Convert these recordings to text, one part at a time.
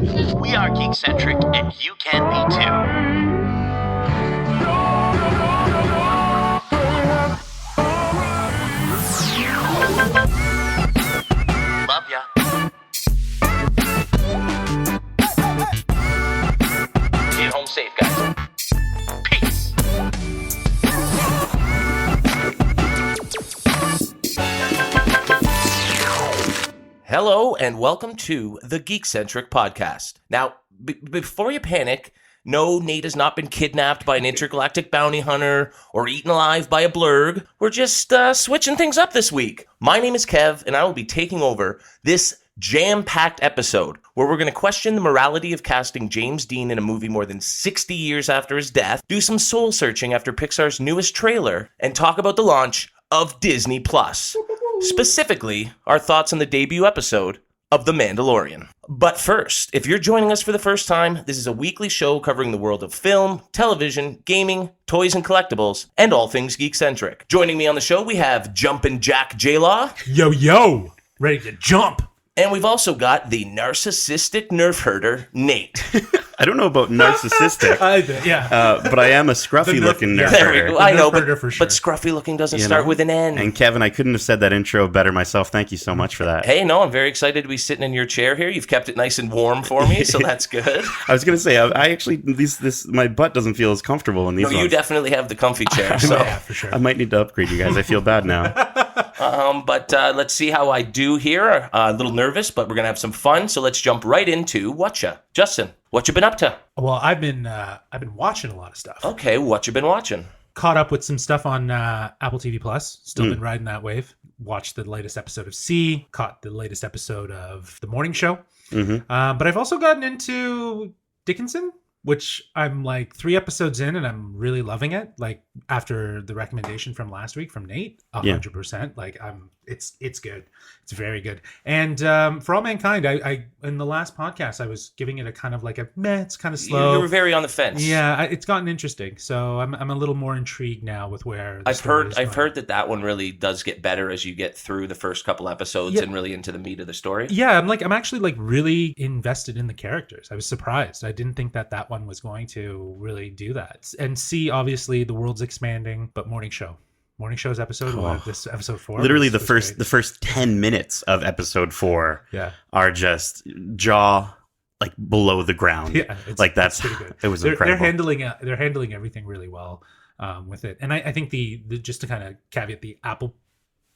We are Geekcentric, and you can be too. Love ya. Get home safe, guys. Peace. Hello, and welcome to the Geekcentric podcast. Now, before you panic, no, Nate has not been kidnapped by an intergalactic bounty hunter or eaten alive by a blurg. We're just switching things up this week. My name is Kev, and I will be taking over this jam-packed episode where we're going to question the morality of casting James Dean in a movie more than 60 years after his death, do some soul-searching after Pixar's newest trailer, and talk about the launch of Disney+. Specifically, our thoughts on the debut episode of The Mandalorian. But first, if you're joining us for the first time, this is a weekly show covering the world of film, television, gaming, toys and collectibles, and all things geek-centric. Joining me on the show, we have Jumpin' Jack J-Law. Yo, ready to jump. And we've also got the narcissistic nerf herder, Nate. I don't know about narcissistic, but I am a scruffy-looking nerf herder. I know, but scruffy-looking doesn't start with an N. And Kevin, I couldn't have said that intro better myself. Thank you so much for that. Hey, no, I'm very excited to be sitting in your chair here. You've kept it nice and warm for me, so that's good. I was going to say, I actually, my butt doesn't feel as comfortable in these ones. You definitely have the comfy chair. So. Yeah, for sure. I might need to upgrade you guys. I feel bad now. But let's see how I do here. A little nervous, but we're going to have some fun. So let's jump right into Whatcha. Justin, what you been up to? Well, I've been watching a lot of stuff. Okay, what you been watching? Caught up with some stuff on Apple TV Plus. Still been riding that wave. Watched the latest episode of C. Caught the latest episode of The Morning Show. Mm-hmm. But I've also gotten into Dickinson, which I'm like 3 episodes in and I'm really loving it. Like after the recommendation from last week from Nate, 100%. Like it's good. It's very good. And For All Mankind, I in the last podcast I was giving it a kind of like a meh. It's kind of slow. You were very on the fence. Yeah, it's gotten interesting. So I'm a little more intrigued now with where I've heard that one really does get better as you get through the first couple episodes and really into the meat of the story. Yeah, I'm actually like really invested in the characters. I was surprised. I didn't think that one was going to really do that. And see, obviously the world's expanding, but Morning Show's episode this episode 4. Literally the first 10 minutes of episode 4 are just jaw like below the ground. Yeah, that's pretty good. It was incredible. They're handling everything really well with it. And I think the just to kind of caveat the Apple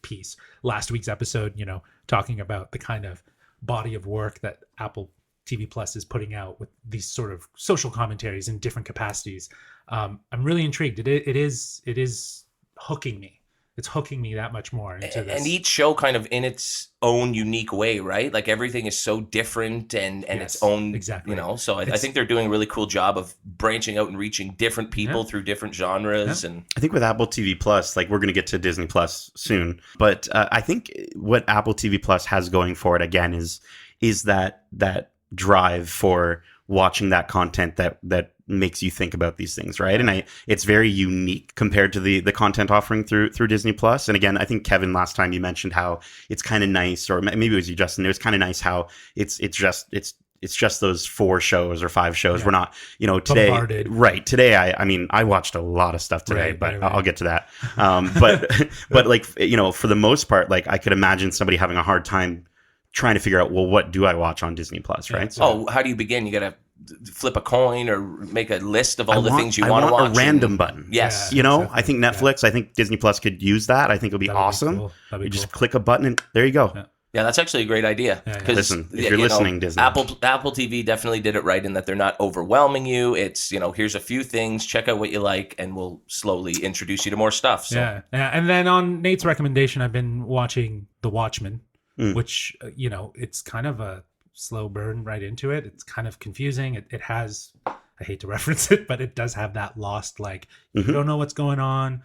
piece, last week's episode, talking about the kind of body of work that Apple TV Plus is putting out with these sort of social commentaries in different capacities. I'm really intrigued. It is hooking me. It's hooking me that much more into this. And each show kind of in its own unique way, right? Like everything is so different and its own, exactly. So I think they're doing a really cool job of branching out and reaching different people through different genres. Yeah. And I think with Apple TV Plus, like we're going to get to Disney Plus soon, but I think what Apple TV Plus has going for it again is that drive for watching that content that makes you think about these things, right? And it's very unique compared to the content offering through Disney Plus. And again, I think Kevin, last time you mentioned how it's kind of nice, or maybe it was you, Justin. It was kind of nice how it's just those 4 shows or 5 shows. We're not, today, bombarded. Right? Today, I watched a lot of stuff today, but I'll get to that. But like for the most part, like I could imagine somebody having a hard time trying to figure out, well, what do I watch on Disney Plus, right? So, how do you begin? You got to flip a coin or make a list of all the things you want to watch. A random button. Yes. Exactly. I think Netflix, I think Disney Plus could use that. I think it would be awesome. You just click a button and there you go. Yeah, that's actually a great idea. Listen, if you're listening, Disney. Apple TV definitely did it right in that they're not overwhelming you. It's, here's a few things, check out what you like, and we'll slowly introduce you to more stuff. So. Yeah. And then on Nate's recommendation, I've been watching The Watchmen, which, it's kind of a slow burn right into it. It's kind of confusing. It has, I hate to reference it, but it does have that lost, like, you don't know what's going on.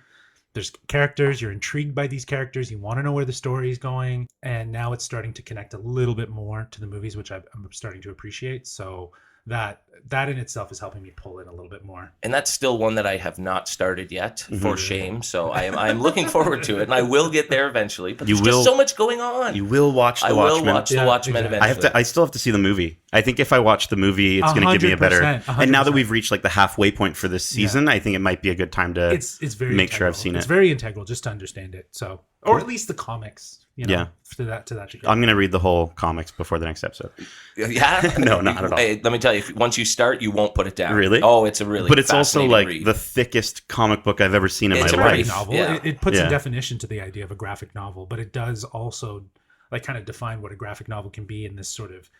There's characters, you're intrigued by these characters, you want to know where the story is going, and now it's starting to connect a little bit more to the movies, which I'm starting to appreciate. So that in itself is helping me pull in a little bit more. And that's still one that I have not started yet, for shame. So I'm looking forward to it, and I will get there eventually. But there's just so much going on. You will watch the Watchmen. I will watch the Watchmen eventually. I still have to see the movie. I think if I watch the movie, it's going to give me a better. 100%. And now that we've reached like the halfway point for this season, I think it might be a good time to it's very make sure integral. I've seen it. It's very integral just to understand it. So, or at least the comics. To that degree. I'm going to read the whole comics before the next episode. Yeah, No, not at all. Hey, let me tell you, once you start, you won't put it down. Really? Oh, it's a really. But it's also like read. the thickest comic book I've ever seen in It's my a life. brief novel. Yeah. It puts a definition to the idea of a graphic novel, but it does also like kind of define what a graphic novel can be in this sort of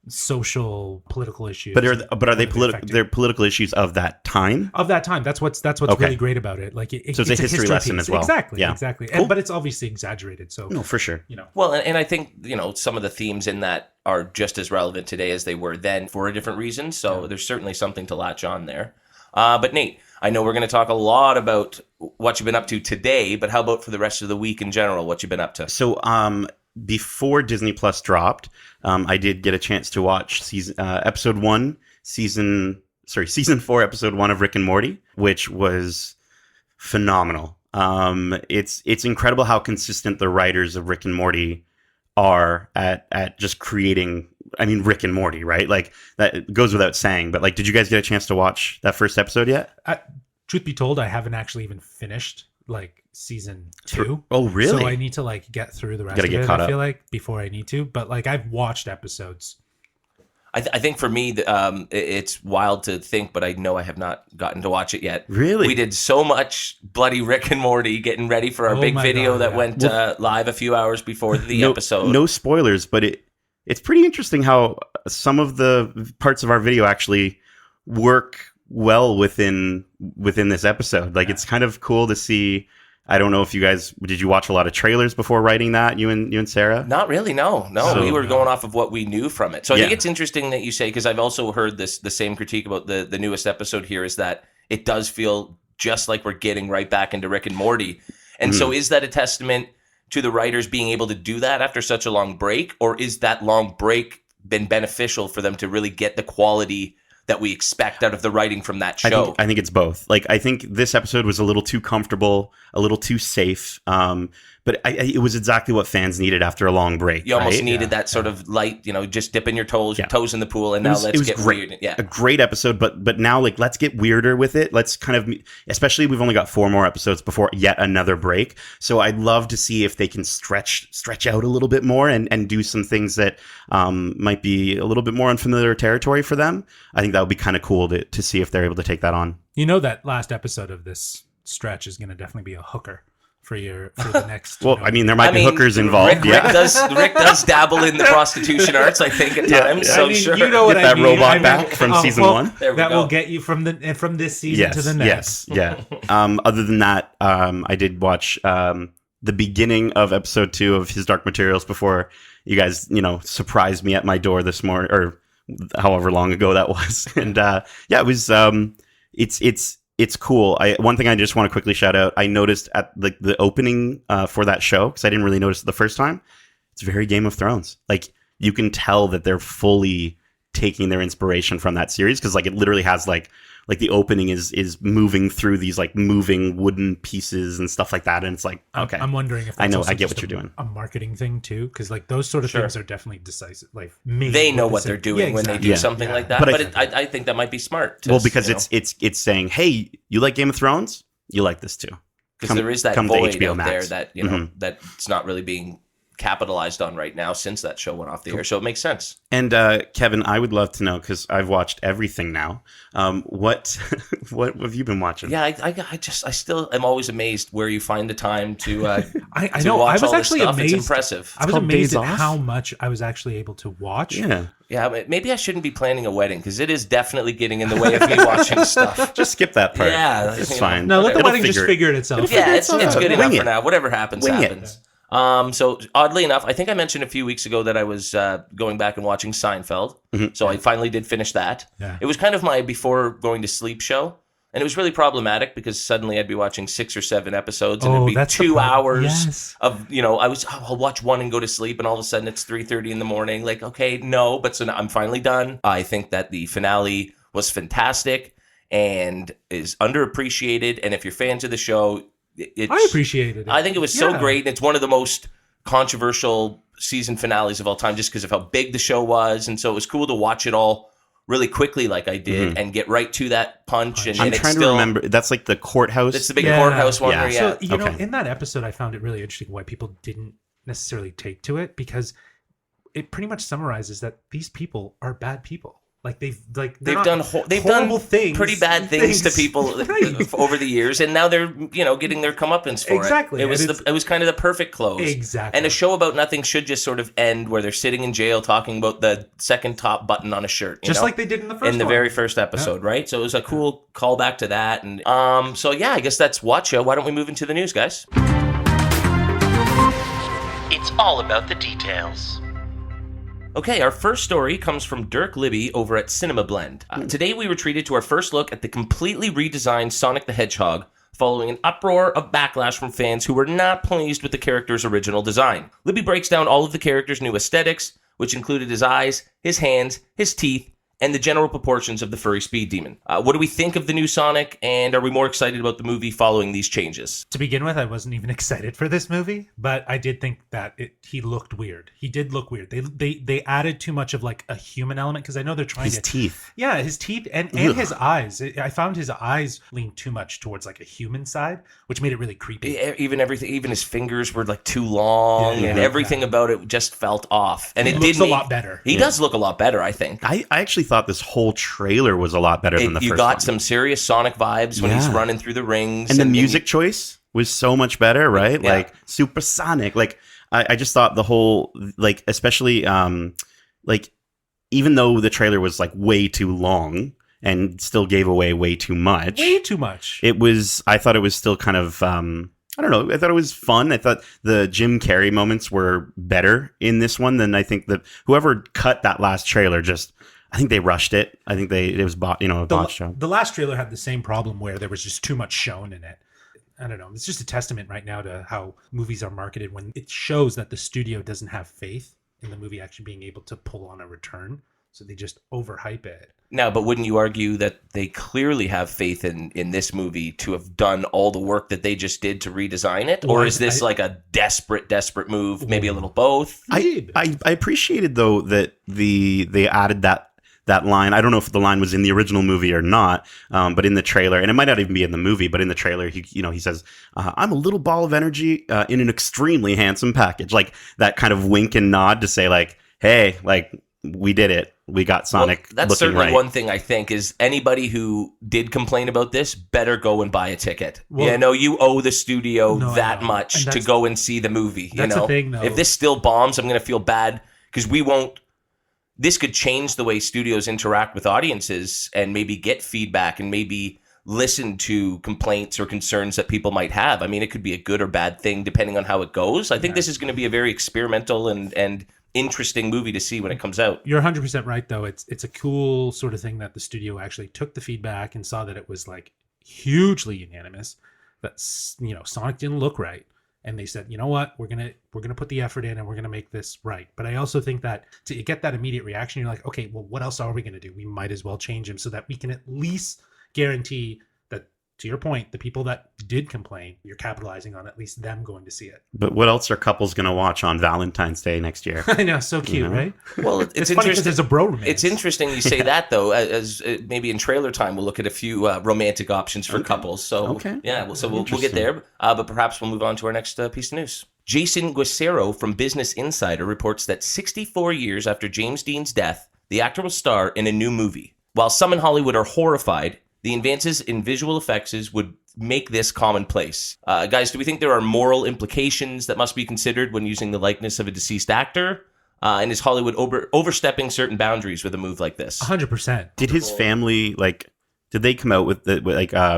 social political issues. But are they political? They're political issues of that time. Of that time. That's what's really great about it. Like so it's a history lesson piece. as well. Exactly. Yeah. Exactly. Cool. But it's obviously exaggerated. So No, for sure. Well, and I think some of the themes in that are just as relevant today as they were then for a different reason. So there's certainly something to latch on there. But Nate, I know we're going to talk a lot about what you've been up to today, but how about for the rest of the week in general? What you've been up to? So before Disney Plus dropped, I did get a chance to watch season 4, episode 1 of Rick and Morty, which was phenomenal. It's incredible how consistent the writers of Rick and Morty are at just creating. I mean, Rick and Morty, right? Like that goes without saying. But like, did you guys get a chance to watch that first episode yet? Truth be told, I haven't actually even finished like season 2. Oh, really? So I need to like get through the rest of it. I feel like before I need to, but like I've watched episodes. I think for me, it's wild to think, but I know I have not gotten to watch it yet. Really? We did so much bloody Rick and Morty getting ready for our big video that went live a few hours before the episode. No spoilers, but it's pretty interesting how some of the parts of our video actually work well within this episode. Like it's kind of cool to see. I don't know if did you watch a lot of trailers before writing that, you and Sarah? Not really, no. So, we were going off of what we knew from it. So I think it's interesting that you say, because I've also heard the same critique about the newest episode here, is that it does feel just like we're getting right back into Rick and Morty. And so is that a testament to the writers being able to do that after such a long break, or is that long break been beneficial for them to really get the quality that we expect out of the writing from that show? I think it's both. Like, I think this episode was a little too comfortable, a little too safe. But it was exactly what fans needed after a long break. You almost needed that sort of light, just dipping your toes in the pool, and now let's get great. weird. Yeah, a great episode, but now like let's get weirder with it. Let's kind of, especially we've only got 4 more episodes before yet another break. So I'd love to see if they can stretch out a little bit more and do some things that might be a little bit more unfamiliar territory for them. I think that would be kind of cool to see if they're able to take that on. That last episode of this stretch is going to definitely be a hooker for the next. Well, I mean, there might be hookers involved. Rick does dabble in the prostitution arts, I think, at times. So sure, you know what get that robot back from season 1. That will get you from this season to the next. Yes, yeah. Other than that, I did watch the beginning of episode 2 of His Dark Materials before you guys, surprised me at my door this morning, or however long ago that was. And it was. It's cool. One thing I just want to quickly shout out. I noticed at the opening for that show, because I didn't really notice it the first time. It's very Game of Thrones. Like you can tell that they're fully taking their inspiration from that series, because like it literally has like the opening is moving through these like moving wooden pieces and stuff like that, and it's like, okay. I'm wondering if I get what you're doing. A marketing thing too, because like those sort of things are definitely decisive. Like they know what they're doing when they do something like that. But I think that might be smart. Because it's saying, hey, you like Game of Thrones, you like this too, because there is that void out there that that's not really being capitalized on right now since that show went off the air. So it makes sense. And Kevin, I would love to know, because I've watched everything now. What have you been watching? Yeah, I still am always amazed where you find the time to. I know. I was actually amazed. It's impressive. I was amazed at how much I was actually able to watch. Yeah, maybe I shouldn't be planning a wedding, because it is definitely getting in the way of me watching stuff. Just skip that part. Yeah, it's fine. No, let the wedding just figure it itself. Yeah, it's good enough for now. Whatever happens, happens. So oddly enough, I think I mentioned a few weeks ago that I was going back and watching Seinfeld. So I finally did finish that. Yeah. It was kind of my before going to sleep show. And it was really problematic because suddenly I'd be watching 6 or 7 episodes and Oh, it'd be that's the 2 problem. hours Yes. of, I'll watch one and go to sleep and all of a sudden it's 3:30 in the morning. Like, okay, no, but so now I'm finally done. I think that the finale was fantastic and is underappreciated. And if you're fans of the show, I appreciated it. I think it was so Yeah. great. And it's one of the most controversial season finales of all time just because of how big the show was. And so it was cool to watch it all really quickly like I did and get right to that punch. And I'm it's trying to still, remember. That's like the courthouse. It's the big Yeah. courthouse one Yeah. where, So, yeah. you know, Okay. in that episode, I found it really interesting why people didn't necessarily take to it, because it pretty much summarizes that these people are bad people. Like they've done horrible things, pretty bad things to people Right. over the years, and now they're getting their comeuppance for Exactly. it. It was kind of the perfect close. Exactly. And a show about nothing should just sort of end where they're sitting in jail talking about the second top button on a shirt, just like they did in the first in the one. very first episode, right? So it was a cool callback to that, and so yeah, I guess that's Watcha. Why don't we move into the news, guys? It's all about the details. Okay, our first story comes from Dirk Libby over at Cinema Blend. Today we were treated to our first look at the completely redesigned Sonic the Hedgehog, following an uproar of backlash from fans who were not pleased with the character's original design. Libby breaks down all of the character's new aesthetics, which included his eyes, his hands, his teeth, and the general proportions of the furry speed demon. What do we think of the new Sonic, and are we more excited about the movie following these changes? To begin with, I wasn't even excited for this movie, but I did think that he looked weird. He did look weird. They added too much of like a human element, because I know they're trying his to teeth. Yeah, his teeth and his eyes. I found his eyes leaned too much towards like a human side, which made it really creepy. Even his fingers were like too long, Yeah, and everything about it just felt off. And He it looks did a lot better. He does look a lot better, I think. I actually thought this whole trailer was a lot better than the You first got one. some serious Sonic vibes when he's Yeah. running through the rings, And the music choice was so much better, right? Yeah. Like supersonic. Like I just thought the whole, like, especially like, even though the trailer was like way too long and still gave away way too much, Way too much. I thought it was still kind of I don't know. I thought it was fun. I thought the Jim Carrey moments were better in this one than I think that whoever cut that last trailer I think they rushed it. I think it was a botched job. The last trailer had the same problem where there was just too much shown in it. I don't know. It's just a testament right now to how movies are marketed when it shows that the studio doesn't have faith in the movie actually being able to pull on a return. So they just overhype it. Now, but wouldn't you argue that they clearly have faith in this movie to have done all the work that they just did to redesign it? Well, or is this like a desperate move? Maybe a little both? Indeed. I appreciated though that they added that line. I don't know if the line was in the original movie or not, but in the trailer, and it might not even be in the movie, but in the trailer, he says, "I'm a little ball of energy in an extremely handsome package," like that kind of wink and nod to say, like, "Hey, like we did it. We got Sonic That's looking certainly right." one thing I think is anybody who did complain about this better go and buy a ticket. Well, you owe the studio No, I that know. much And to that's- go and see the movie. that's the thing, though. If this still bombs, I'm going to feel bad because we won't. This could change the way studios interact with audiences and maybe get feedback and maybe listen to complaints or concerns that people might have. I mean, it could be a good or bad thing depending on how it goes. I think this is going to be a very experimental and interesting movie to see when it comes out. You're 100% right, though. It's a cool sort of thing that the studio actually took the feedback and saw that it was like hugely unanimous. That Sonic didn't look right, and they said, you know what, we're gonna put the effort in and we're gonna make this right. But I also think that to get that immediate reaction, you're like, okay, well, what else are we gonna do? We might as well change him so that we can at least guarantee that, to your point, the people that did complain, you're capitalizing on at least them going to see it. But what else are couples going to watch on Valentine's Day next year? I know, so cute, right? Well, It's it's funny 'cause interesting. there's a bro romance. It's interesting you say that, though, as maybe in trailer time, we'll look at a few romantic options for couples. So, Okay. yeah, we'll get Interesting. there. But perhaps we'll move on to our next piece of news. Jason Guisero from Business Insider reports that 64 years after James Dean's death, the actor will star in a new movie. While some in Hollywood are horrified, the advances in visual effects would make this commonplace. Guys, do we think there are moral implications that must be considered when using the likeness of a deceased actor? And is Hollywood overstepping certain boundaries with a move like this? 100%. Did his family Did they come out with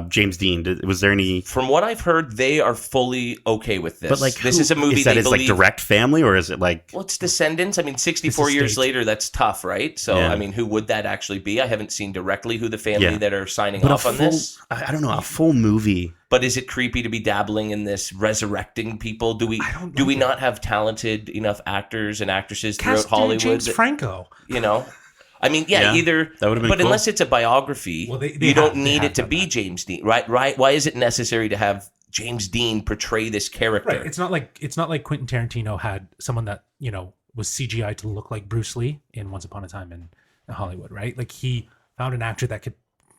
James Dean? Was there any? From what I've heard, they are fully okay with this. But like, this is a movie is that they his believe. like direct family, or is it like? Well, it's descendants. I mean, 64 It's years estate. later, that's tough, right? So, Yeah. I mean, who would that actually be? I haven't seen directly who the family Yeah. that are signing But off on this. I don't know, a full movie. But is it creepy to be dabbling in this, resurrecting people? Do we I don't do we like it. not have talented enough actors and actresses throughout Cast Hollywood? James that- Franco. you know, I mean, yeah, Yeah, either. that would've been but cool. unless it's a biography, Well, they you don't they need have it to done be that. James Dean, right? Right? Why is it necessary to have James Dean portray this character? Right. It's not like Quentin Tarantino had someone that, was CGI to look like Bruce Lee in Once Upon a Time in Hollywood, right? Like he found an actor that could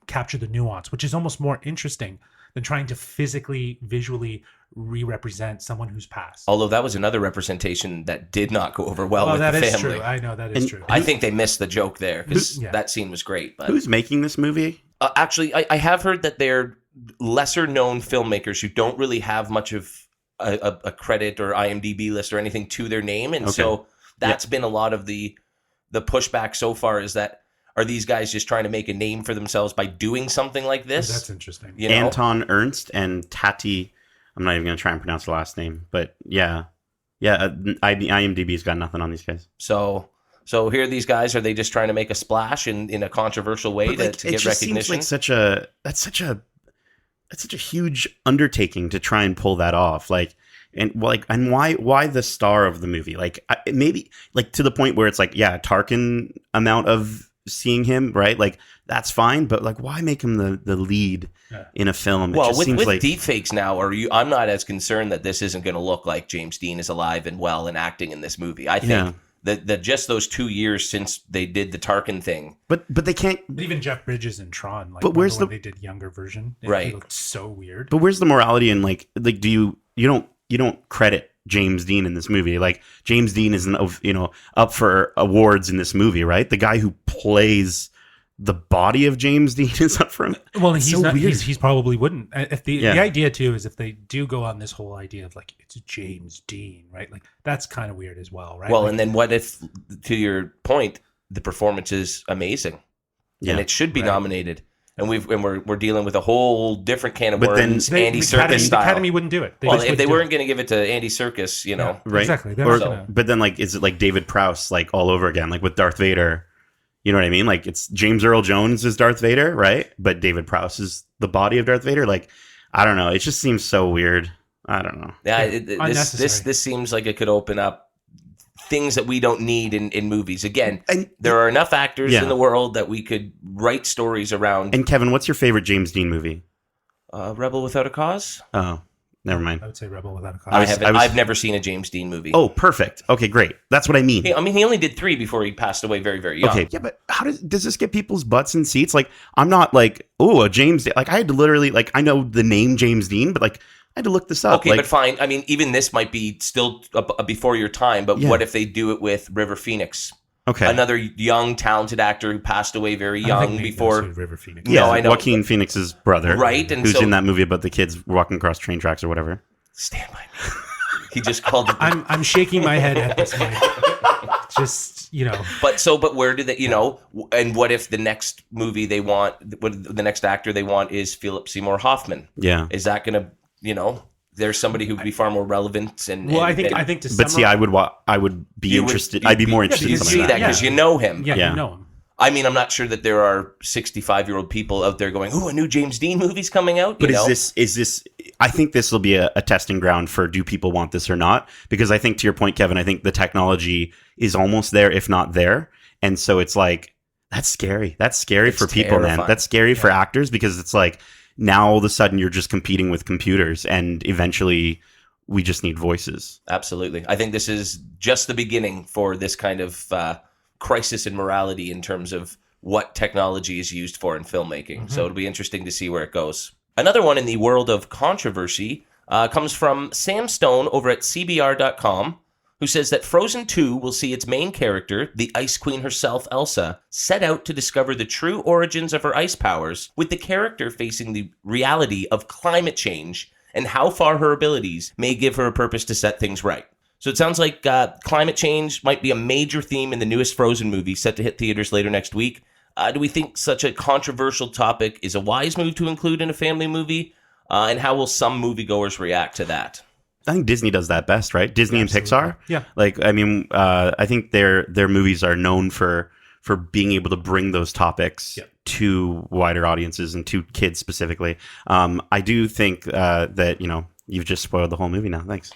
capture the nuance, which is almost more interesting than trying to physically, visually re-represent someone who's passed. Although that was another representation that did not go over well with that the is family. true. I know that is And true. I think they missed the joke there because Yeah. that scene was great. But Who's making this movie? actually, I have heard that they're lesser known filmmakers who don't really have much of a credit or IMDb list or anything to their name, and Okay. so that's been a lot of the pushback so far. Is that are these guys just trying to make a name for themselves by doing something like this? That's interesting. You know? Anton Ernst and Tati. I'm not even going to try and pronounce the last name, but yeah. IMDb's got nothing on these guys. So here these guys, are they just trying to make a splash in a controversial way But, to it get just recognition? seems like that's such a huge undertaking to try and pull that off. And why the star of the movie? Maybe to the point where it's Tarkin amount of seeing him, right? That's fine, but why make him the lead in a film? It Well, just with seems like deepfakes now, I'm not as concerned that this isn't going to look like James Dean is alive and well and acting in this movie. I think that just those 2 years since they did the Tarkin thing. but they can't. But even Jeff Bridges in Tron, But where's when the- they did younger version? Right. He looked so weird. But where's the morality in do you don't credit James Dean in this movie? James Dean isn't up for awards in this movie, right? The guy who plays the body of James Dean is up for him. Well, It's he's so not. weird. He's probably wouldn't. If the Yeah. idea too is if they do go on this whole idea of it's James Dean, right? That's kind of weird as well, right? Well, and then what if, to your point, the performance is amazing Yeah. and it should be Right. nominated, and we're dealing with a whole different can of But then worms, They- Andy the Serkis Academy, style. The Academy wouldn't do it. well, just if wouldn't they do weren't it. going to give it to Andy Serkis, Yeah. Right. Exactly. They're Or, not gonna- but then is it David Prowse all over again, with Darth Vader? You know what I mean? It's James Earl Jones is Darth Vader, right? But David Prowse is the body of Darth Vader. I don't know. It just seems so weird. I don't know. Yeah, Yeah, this unnecessary. seems like it could open up things that we don't need in movies. Again, And there are enough actors Yeah. in the world that we could write stories around. and Kevin, what's your favorite James Dean movie? Rebel Without a Cause? Oh, never mind. I would say Rebel Without a Cause. I've never seen a James Dean movie. Oh, perfect. Okay, great. That's what I mean. I mean, he only did 3 before he passed away very, very young. Okay, yeah, but how does this get people's butts in seats? I'm not a James. I had to literally I know the name James Dean, but I had to look this up. Okay, but fine. I mean, even this might be still before your time, but Yeah. what if they do it with River Phoenix? okay, Another young, talented actor who passed away very I don't think young Nate before. knows who River Phoenix. yeah, No, I know. Joaquin Phoenix's brother, Right, and who's so- in that movie about the kids walking across train tracks or whatever. Stand by me. He just called it. I'm shaking my head at this point. Just But where did they? And what if the next movie they want, what the next actor they want is Philip Seymour Hoffman? Yeah, Is that going to, there's somebody who would be far more relevant and. well, and I think to but see, I would be You would- interested. you'd I'd be more be- interested you in see something that like that. because you know him. yeah, Yeah. you know him. I mean, I'm not sure that there are 65-year-old people out there going, "Ooh, a new James Dean movie's coming out." But is this? I think this will be a testing ground for do people want this or not? Because I think, to your point, Kevin, I think the technology is almost there, if not there, and so it's that's scary. That's scary for people, man. terrifying. That's scary for actors because it's now all of a sudden you're just competing with computers, and eventually we just need voices. Absolutely. I think this is just the beginning for this kind of crisis in morality in terms of what technology is used for in filmmaking. So it'll be interesting to see where it goes. Another one in the world of controversy comes from Sam Stone over at CBR.com, who says that Frozen 2 will see its main character, the Ice Queen herself, Elsa, set out to discover the true origins of her ice powers, with the character facing the reality of climate change and how far her abilities may give her a purpose to set things right. So it sounds like climate change might be a major theme in the newest Frozen movie set to hit theaters later next week. Do we think such a controversial topic is a wise move to include in a family movie? And how will some moviegoers react to that? I think Disney does that best, right? Disney and Pixar. Yeah. Like, I mean, I think their movies are known for being able to bring those topics to wider audiences and to kids specifically. I do think that, you've just spoiled the whole movie now. Thanks.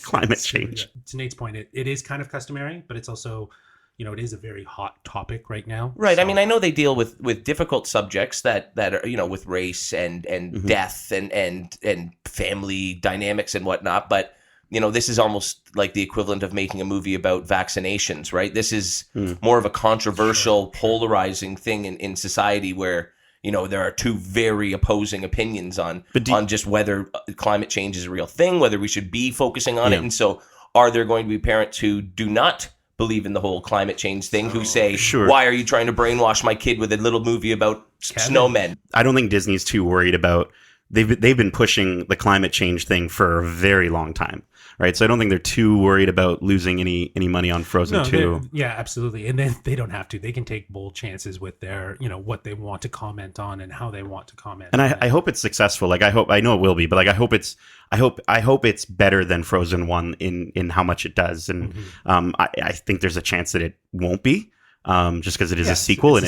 Climate change. To Nate's point, it is kind of customary, but it's also, it is a very hot topic right now. Right. So, I mean, I know they deal with difficult subjects that are, with race and death and family dynamics and whatnot. But, this is almost like the equivalent of making a movie about vaccinations, right? This is more of a controversial, polarizing thing in society where, there are two very opposing opinions on just whether climate change is a real thing, whether we should be focusing on it. And so are there going to be parents who do not believe in the whole climate change thing, who say, why are you trying to brainwash my kid with a little movie about snowmen? I don't think Disney's too worried about, they've been pushing the climate change thing for a very long time, right? So I don't think they're too worried about losing any money on Frozen 2. Yeah, absolutely. And then they don't have to. They can take bold chances with their, what they want to comment on and how they want to comment. And I hope it's successful. Like, I know it will be, but like, I hope it's better than Frozen 1 in how much it does. And I think there's a chance that it won't be. Just because it is a sequel,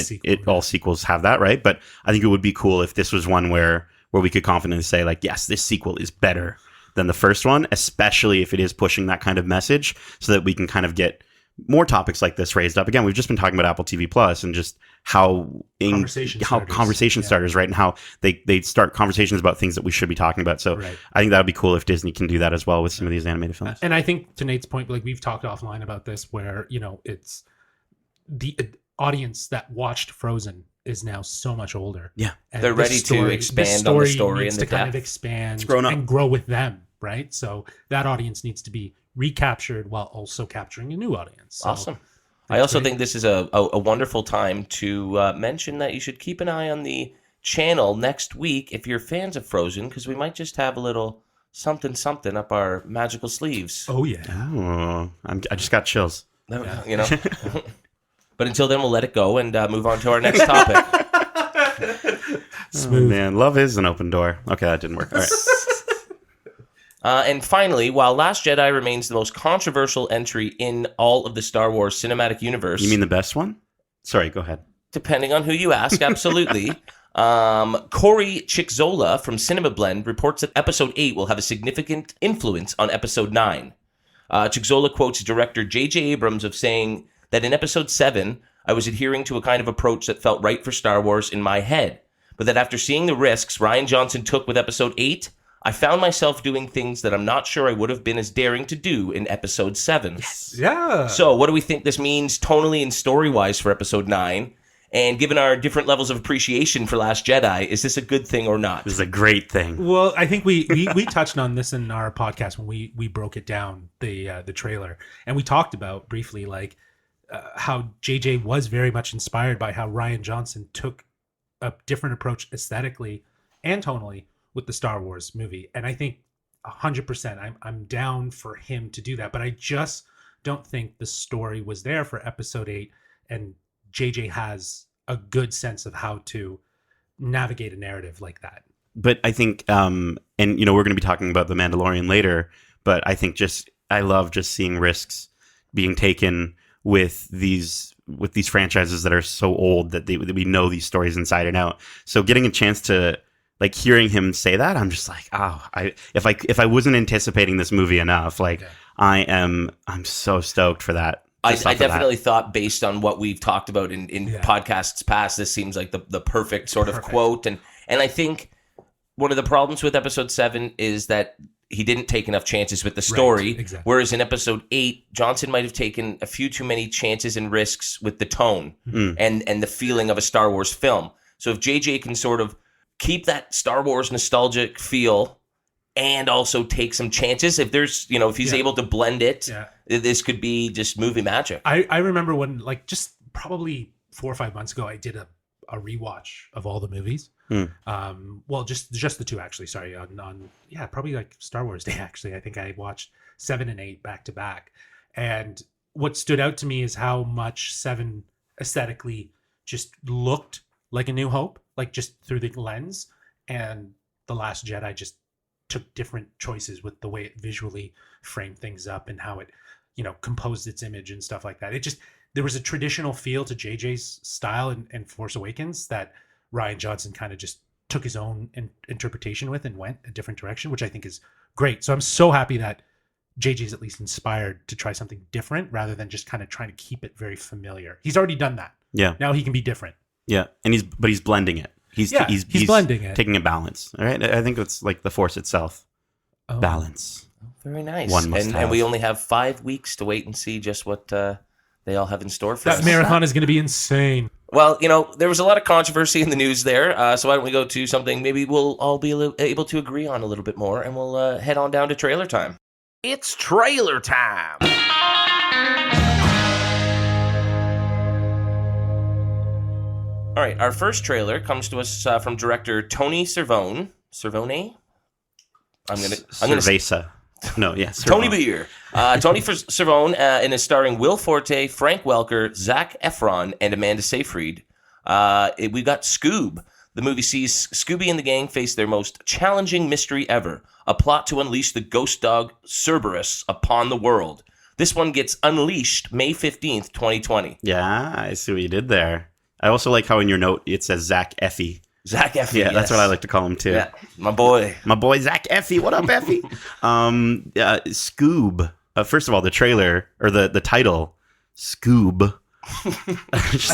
all sequels have that, right? But I think it would be cool if this was one where we could confidently say, like, yes, this sequel is better than the first one, especially if it is pushing that kind of message, so that we can kind of get more topics like this raised up. Again, we've just been talking about Apple TV Plus and just how conversation starters, right? And how they start conversations about things that we should be talking about. So I think that would be cool if Disney can do that as well with some of these animated films. And I think, to Nate's point, like, we've talked offline about this, where, it's the audience that watched Frozen is now so much older. Yeah. And they're ready to expand on the story needs and the to kind depth. of expand It's grown up. and grow with them, right? So that audience needs to be recaptured while also capturing a new audience. So awesome. I also think this is a wonderful time to mention that you should keep an eye on the channel next week if you're fans of Frozen, because we might just have a little something up our magical sleeves. Oh, yeah. Oh, I just got chills. But until then, we'll let it go and move on to our next topic. Smooth. Oh, man, love is an open door. Okay, that didn't work. All right. And finally, while Last Jedi remains the most controversial entry in all of the Star Wars cinematic universe... You mean the best one? Sorry, go ahead. Depending on who you ask, absolutely. Corey Chickzola from Cinema Blend reports that Episode 8 will have a significant influence on Episode 9. Chickzola quotes director J.J. Abrams of saying that in Episode 7, I was adhering to a kind of approach that felt right for Star Wars in my head, but that after seeing the risks Rian Johnson took with Episode 8, I found myself doing things that I'm not sure I would have been as daring to do in Episode 7. Yes. Yeah. So what do we think this means tonally and story-wise for Episode 9? And given our different levels of appreciation for Last Jedi, is this a good thing or not? This is a great thing. Well, I think we touched on this in our podcast when we broke it down, the trailer. And we talked about briefly, like, how JJ was very much inspired by how Rian Johnson took a different approach aesthetically and tonally with the Star Wars movie. And I think 100% I'm down for him to do that. But I just don't think the story was there for Episode 8. And JJ has a good sense of how to navigate a narrative like that. But I think, and we're going to be talking about The Mandalorian later, but I think I love just seeing risks being taken with these franchises that are so old that we know these stories inside and out. So getting a chance to, like, hearing him say that, I'm just like, if I wasn't anticipating this movie enough, like, I'm so stoked for that. I definitely thought, based on what we've talked about in podcasts past, this seems like the perfect sort of quote. And I think one of the problems with Episode 7 is that he didn't take enough chances with the story. Right, exactly. Whereas in Episode 8, Johnson might have taken a few too many chances and risks with the tone and the feeling of a Star Wars film. So if JJ can sort of keep that Star Wars nostalgic feel and also take some chances, if there's, if he's able to blend it, this could be just movie magic. I remember when, like, just probably 4 or 5 months ago, I did a rewatch of all the movies. Well, just the two, actually. Sorry, on probably like Star Wars Day. Actually, I think I watched 7 and 8 back to back, and what stood out to me is how much 7 aesthetically just looked like A New Hope, like just through the lens, and The Last Jedi just took different choices with the way it visually framed things up and how it, composed its image and stuff like that. There was a traditional feel to JJ's style in Force Awakens that Rian Johnson kind of just took his own interpretation with and went a different direction, which I think is great. So I'm so happy that JJ's at least inspired to try something different rather than just kind of trying to keep it very familiar. He's already done that. Yeah. Now he can be different. Yeah, and he's blending it. He's blending it, taking a balance. All right, I think it's like the Force itself. Oh. Balance. Very nice. One must have. And we only have 5 weeks to wait and see just what they all have in store for us. That marathon is going to be insane. Well, there was a lot of controversy in the news there, so why don't we go to something maybe we'll all be able to agree on a little bit more, and we'll head on down to trailer time. It's trailer time! All right, our first trailer comes to us from director Tony Cervone. Cervone? I'm gonna Cerveza. No, yes. Yeah, Tony Beer. Tony Cervone, and is starring Will Forte, Frank Welker, Zac Efron, and Amanda Seyfried. We've got Scoob. The movie sees Scooby and the gang face their most challenging mystery ever, a plot to unleash the ghost dog Cerberus upon the world. This one gets unleashed May 15th, 2020. Yeah, I see what you did there. I also like how in your note it says Zac Effie. Zac Effie, yeah, that's what I like to call him too. Yeah, my boy Zac Effie. What up, Effie? Scoob. First of all, the trailer or the title, Scoob.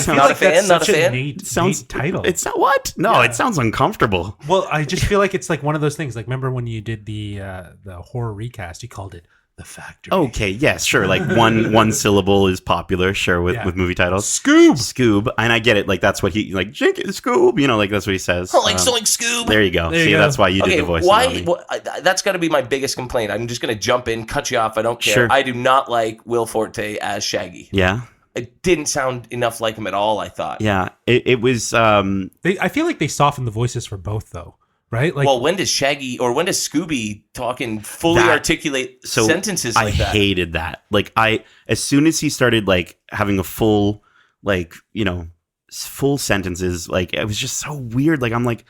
Not a fan. Not a fan. It sounds title. It's not what? No, It sounds uncomfortable. Well, I just feel like it's like one of those things. Like, remember when you did the horror recast? You called it The Factory. Okay, yes, sure. Like one syllable is popular, sure, with movie titles. Scoob, and I get it. Like that's what he like. Jenkins Scoob, like that's what he says. Like Scoob. There you go. See, that's why you did the voice. Why? That's got to be my biggest complaint. I'm just going to jump in, cut you off. I don't care. Sure. I do not like Will Forte as Shaggy. Yeah. It didn't sound enough like him at all, I thought. Yeah, it was. I feel like they softened the voices for both, though. Right? Like, well, when does Scooby talk and fully articulate sentences like that? I hated that. Like as soon as he started like having a full, like, full sentences, like it was just so weird. Like I'm like,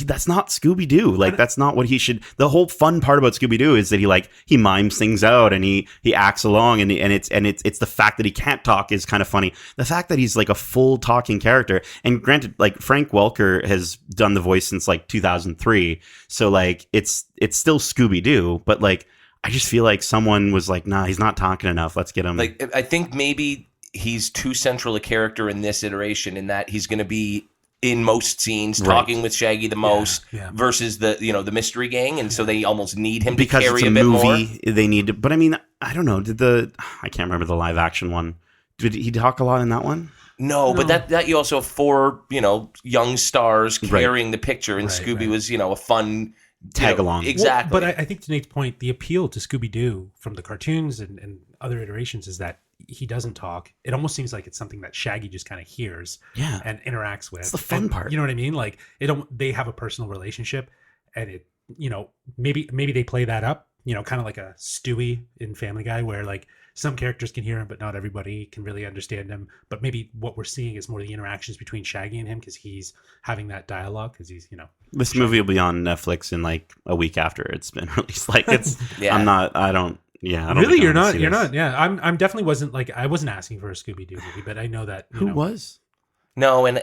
that's not Scooby-Doo. Like that's not what he should. The whole fun part about Scooby-Doo is that he mimes things out and he acts along and it's the fact that he can't talk is kind of funny. The fact that he's like a full talking character, and granted, like Frank Welker has done the voice since like 2003, so like it's still Scooby-Doo, but like I just feel like someone was like, nah, he's not talking enough. Let's get him. Like I think maybe he's too central a character in this iteration in that he's going to be in most scenes talking with Shaggy the most versus the mystery gang, and so they almost need him because to carry it's a bit movie, more. They need to, but I mean, I don't know. I can't remember the live action one. Did he talk a lot in that one? No, but that you also have 4 young stars carrying the picture, and Scooby was a fun tag along. Exactly. Well, but I think to Nate's point, the appeal to Scooby-Doo from the cartoons and other iterations is that he doesn't talk. It almost seems like it's something that Shaggy just kind of hears and interacts with. It's the fun part. You know what I mean? Like they have a personal relationship, and it maybe they play that up. Kind of like a Stewie in Family Guy, where like some characters can hear him, but not everybody can really understand him. But maybe what we're seeing is more the interactions between Shaggy and him because he's having that dialogue because he's This movie will be on Netflix in like a week after it's been released. Like it's I don't really, you're not. Yeah, I'm definitely wasn't like I wasn't asking for a Scooby-Doo movie, but I know that who was. No, and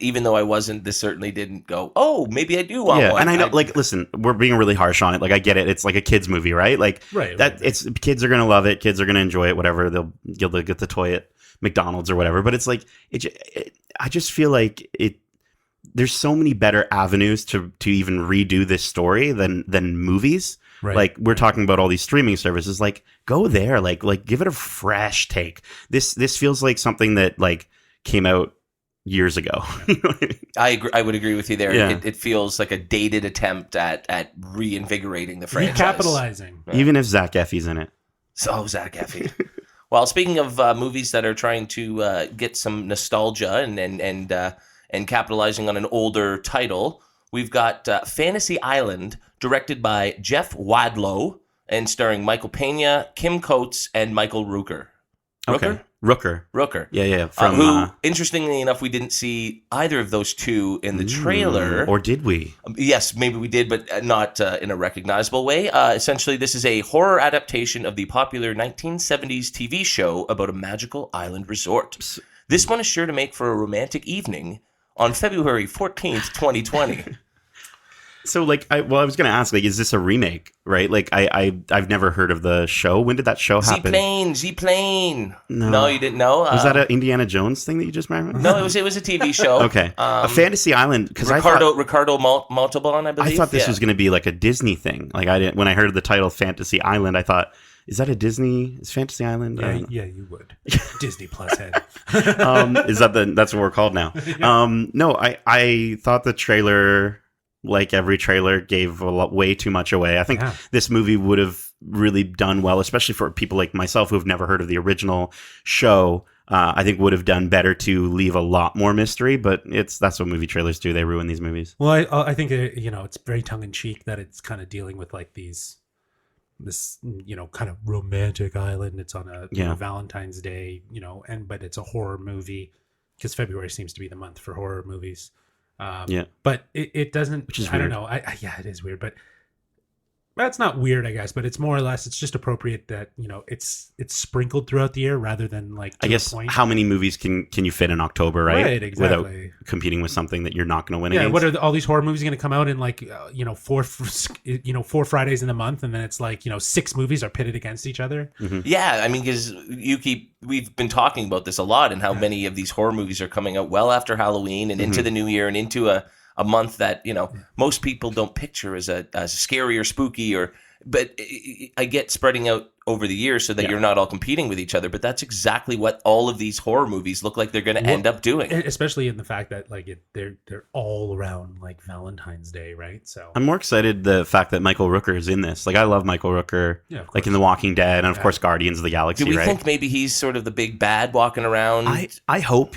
even though I wasn't, this certainly didn't go, oh, maybe I do want one. Yeah, and I know, listen, we're being really harsh on it. Like, I get it. It's like a kid's movie, right? Like, it's kids are gonna love it. Kids are gonna enjoy it. Whatever, they'll get the toy at McDonald's or whatever. But it's like I just feel like there's so many better avenues to even redo this story than movies. Right. Like we're talking about all these streaming services. Like go there. Like give it a fresh take. This feels like something that like came out years ago. You know what I mean? I agree. I would agree with you there. Yeah. It feels like a dated attempt at reinvigorating the franchise. Recapitalizing. Yeah. Even if Zac Effie's in it. So Zac Effie. Well, speaking of movies that are trying to get some nostalgia and capitalizing on an older title, we've got Fantasy Island, directed by Jeff Wadlow and starring Michael Pena, Kim Coates, and Michael Rooker. Rooker. Yeah. Who, interestingly enough, we didn't see either of those two in the trailer. Or did we? Yes, maybe we did, but not in a recognizable way. Essentially, this is a horror adaptation of the popular 1970s TV show about a magical island resort. This one is sure to make for a romantic evening on February 14th, 2020. So, like, I was going to ask, like, is this a remake, right? Like, I've never heard of the show. When did that show happen? Z-Plane. No, you didn't know? Was that an Indiana Jones thing that you just remembered? No, it was a TV show. Okay. A Fantasy Island, because Ricardo Montalban, I believe. I thought this was going to be, like, a Disney thing. Like, when I heard the title Fantasy Island, I thought, is that a Disney? Is Fantasy Island? Yeah, you would. Disney Plus head. That's what we're called now. No, I thought the trailer, like every trailer, gave way too much away. I think this movie would have really done well, especially for people like myself who have never heard of the original show. I think would have done better to leave a lot more mystery, but that's what movie trailers do. They ruin these movies. Well, I think it's very tongue in cheek that it's kind of dealing with like this kind of romantic island. It's on a Valentine's Day, but it's a horror movie because February seems to be the month for horror movies. But it doesn't, which is weird. I don't know. It is weird, but that's not weird, I guess, but it's more or less, it's just appropriate that, it's sprinkled throughout the year rather than like, I guess, how many movies can you fit in October, right? Right, exactly. Without competing with something that you're not going to win against. What are all these horror movies going to come out in like, 4 Fridays in a month, and then it's like, 6 movies are pitted against each other? Mm-hmm. Yeah, I mean, because we've been talking about this a lot and how many of these horror movies are coming out well after Halloween and into the new year and into a month that, most people don't picture as scary or spooky but I get spreading out over the years so that you're not all competing with each other. But that's exactly what all of these horror movies look like they're going to end up doing. Especially in the fact that like they're all around like Valentine's Day, right? So I'm more excited the fact that Michael Rooker is in this. Like I love Michael Rooker, like in The Walking Dead, and of course Guardians of the Galaxy. Do we think maybe he's sort of the big bad walking around? I hope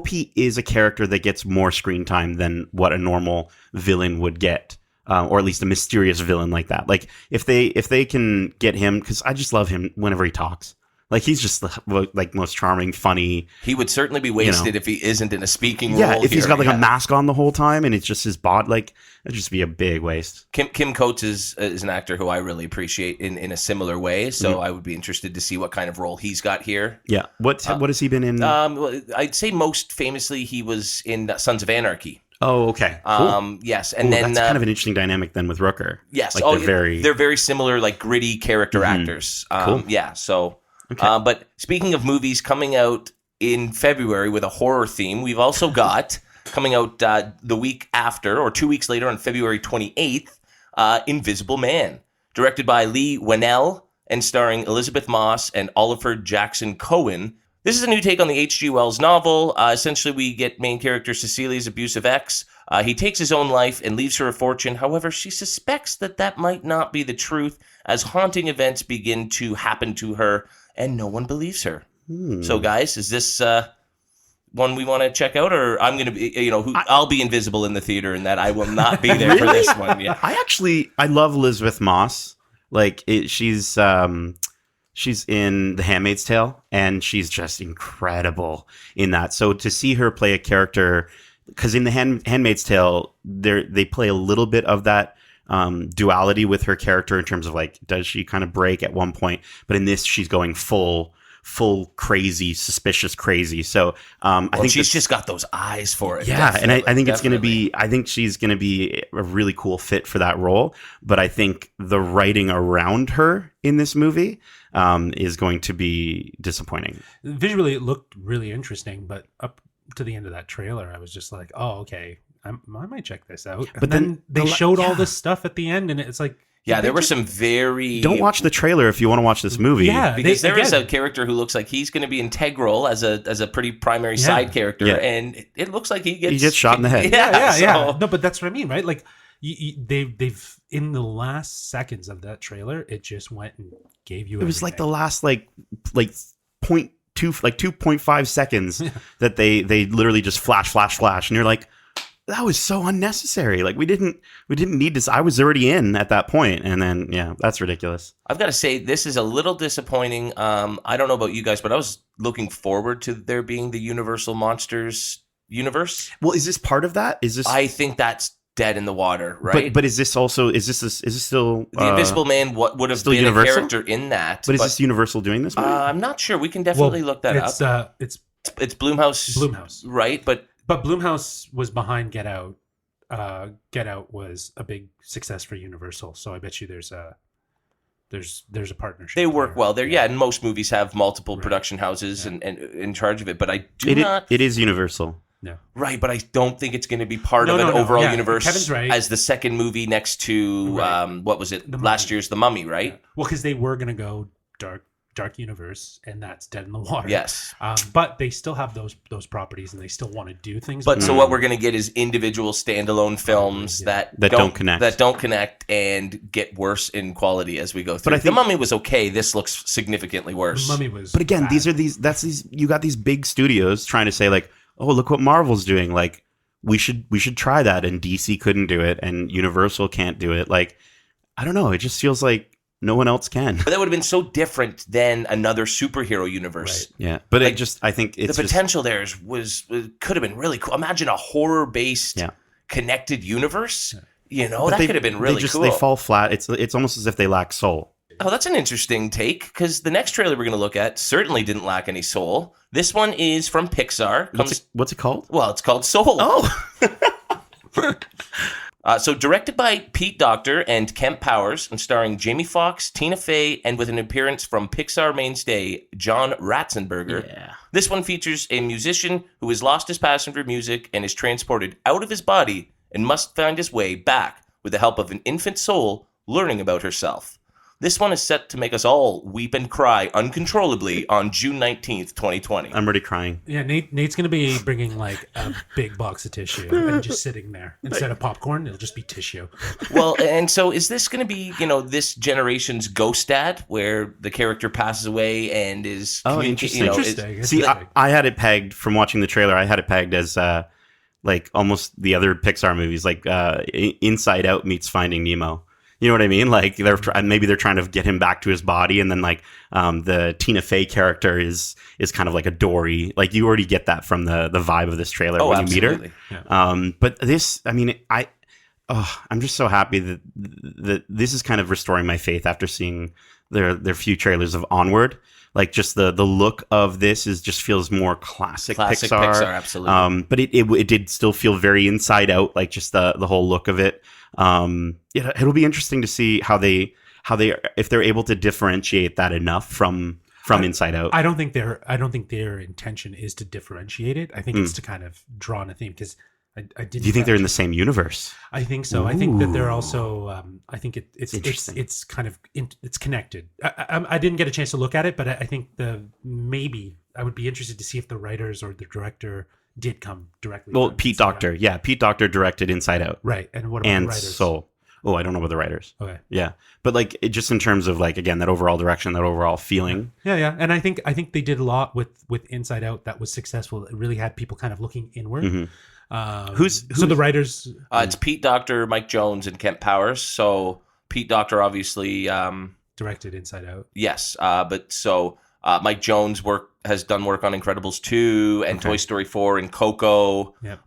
he is a character that gets more screen time than what a normal villain would get, or at least a mysterious villain like that. Like if they can get him, because I just love him whenever he talks. Like he's just like most charming, funny. He would certainly be wasted if he isn't in a speaking role. Yeah, if he's got like a mask on the whole time and it's just his bod, like it'd just be a big waste. Kim Coates is an actor who I really appreciate in a similar way. So I would be interested to see what kind of role he's got here. Yeah, what has he been in? I'd say most famously he was in Sons of Anarchy. Oh, okay. Cool. Yes, and then that's kind of an interesting dynamic then with Rooker. Yes, like they're very similar, like gritty character actors. Cool. Yeah, so. Okay. But speaking of movies coming out in February with a horror theme, we've also got coming out the week after, or 2 weeks later on February 28th, Invisible Man, directed by Lee Whannell and starring Elizabeth Moss and Oliver Jackson Cohen. This is a new take on the H.G. Wells novel. Essentially, we get main character Cecilia's abusive ex. He takes his own life and leaves her a fortune. However, she suspects that might not be the truth as haunting events begin to happen to her, and no one believes her. So, guys, is this one we want to check out, or I'm going to be, I'll be invisible in the theater, and that I will not be there for this one. Yeah, I love Elizabeth Moss. Like she's in The Handmaid's Tale, and she's just incredible in that. So to see her play a character, because in The Handmaid's Tale, they play a little bit of that duality with her character in terms of like, does she kind of break at one point? But in this, she's going full crazy, suspicious crazy. So I think she's just got those eyes for it. Yeah, and I think it's going to be. I think she's going to be a really cool fit for that role. But I think the writing around her in this movie is going to be disappointing. Visually, it looked really interesting, but up to the end of that trailer, I was just like, oh, okay. I might check this out. But then they showed all this stuff at the end, and it's like, yeah, there were some very... Don't watch the trailer if you want to watch this movie. Yeah, because there is a character who looks like he's going to be integral as a pretty primary side character, and it looks like he gets shot in the head. Yeah. No, but that's what I mean, right? Like they've in the last seconds of that trailer, it just went and gave you. It was like the last like 2.5 seconds that they literally just flash, and you're like, that was so unnecessary. Like we didn't need this. I was already in at that point, and then yeah, that's ridiculous. I've got to say, this is a little disappointing. I don't know about you guys, but I was looking forward to there being the Universal Monsters universe. Well, is this part of that? Is this? I think that's dead in the water, right? But is this also? Is this still the Invisible Man? What would have still been Universal? a character in that? But is this Universal doing this movie? I'm not sure. We can definitely look that up. It's Blumhouse. Blumhouse, right? But Blumhouse was behind Get Out. Get Out was a big success for Universal, so I bet you there's a partnership. they work there. well there. Yeah, and most movies have multiple Right. production houses Yeah. and in charge of it. But I do not. It is Universal. Yeah. Right, but I don't think it's going to be part of No, an no. overall Yeah, universe Kevin's right. as the second movie next to Right. What was it? The Last Mummy. year's The Mummy, right? Yeah. Well, because they were gonna go dark universe, and that's dead in the water. Yes. But they still have those properties, and they still want to do things. But with so them. what we're going to get is individual standalone films Yeah. that don't connect. that don't connect and get worse in quality as we go through. But I think- The Mummy was okay. This looks significantly worse. The Mummy was. But again, bad. you got these big studios trying to say like, oh, look what Marvel's doing. Like we should try that, and DC couldn't do it, and Universal can't do it. Like I don't know. It just feels like no one else can. But that would have been so different than another superhero universe. Right. Yeah, but Like, I think it's The just, potential there could have been really cool. Imagine a horror-based Yeah. connected universe. You know, but that they- could have been really cool. They fall flat. It's almost as if they lack soul. Oh, that's an interesting take, because the next trailer we're going to look at certainly didn't lack any soul. This one is from Pixar. What's it called? Well, it's called Soul. Oh, So directed by Pete Docter and Kemp Powers, and starring Jamie Foxx, Tina Fey, and with an appearance from Pixar mainstay John Ratzenberger. yeah. This one features a musician who has lost his passion for music and is transported out of his body and must find his way back with the help of an infant soul learning about herself. This one is set to make us all weep and cry uncontrollably on June 19th, 2020. I'm already crying. Yeah, Nate's gonna be bringing like a big box of tissue and just sitting there instead of popcorn. It'll just be tissue. Well, and so is this going to be, this generation's Ghost Dad, where the character passes away and is Oh, communicating? Interesting. See, Interesting. I had it pegged from watching the trailer. I had it pegged as like almost the other Pixar movies, like Inside Out meets Finding Nemo. You know what I mean? Like maybe they're trying to get him back to his body, and then like the Tina Fey character is kind of like a Dory. Like you already get that from the vibe of this trailer when absolutely. you meet her. But this, I mean, I'm just so happy that this is kind of restoring my faith after seeing their few trailers of Onward. Like just the look of this just feels more classic Pixar. Absolutely. But it did still feel very Inside Out, like just the whole look of it. It'll be interesting to see how they if they're able to differentiate that enough from Inside Out. I don't think their intention is to differentiate it. I think it's to kind of draw on a theme, because I did. Do you think they're in the same universe? I think so. I think that they're also. I think it's Interesting. it's kind of it's connected. I didn't get a chance to look at it, but I think maybe I would be interested to see if the writers or the director did come directly. Well, from Pete Inside Docter. Out. Yeah, Pete Docter directed Inside Out. Right, and what about the And writers? Soul. Oh, I don't know about the writers. Okay. Yeah, but like just in terms of like again that overall direction, that overall feeling. Yeah, and I think they did a lot with Inside Out that was successful. It really had people kind of looking inward. Mhm. So the writers? It's Pete Docter, Mike Jones, and Kemp Powers. So Pete Docter obviously, Directed Inside Out. yes. But so Mike Jones has done work on Incredibles 2 and Okay. Toy Story 4 and Coco. Yep.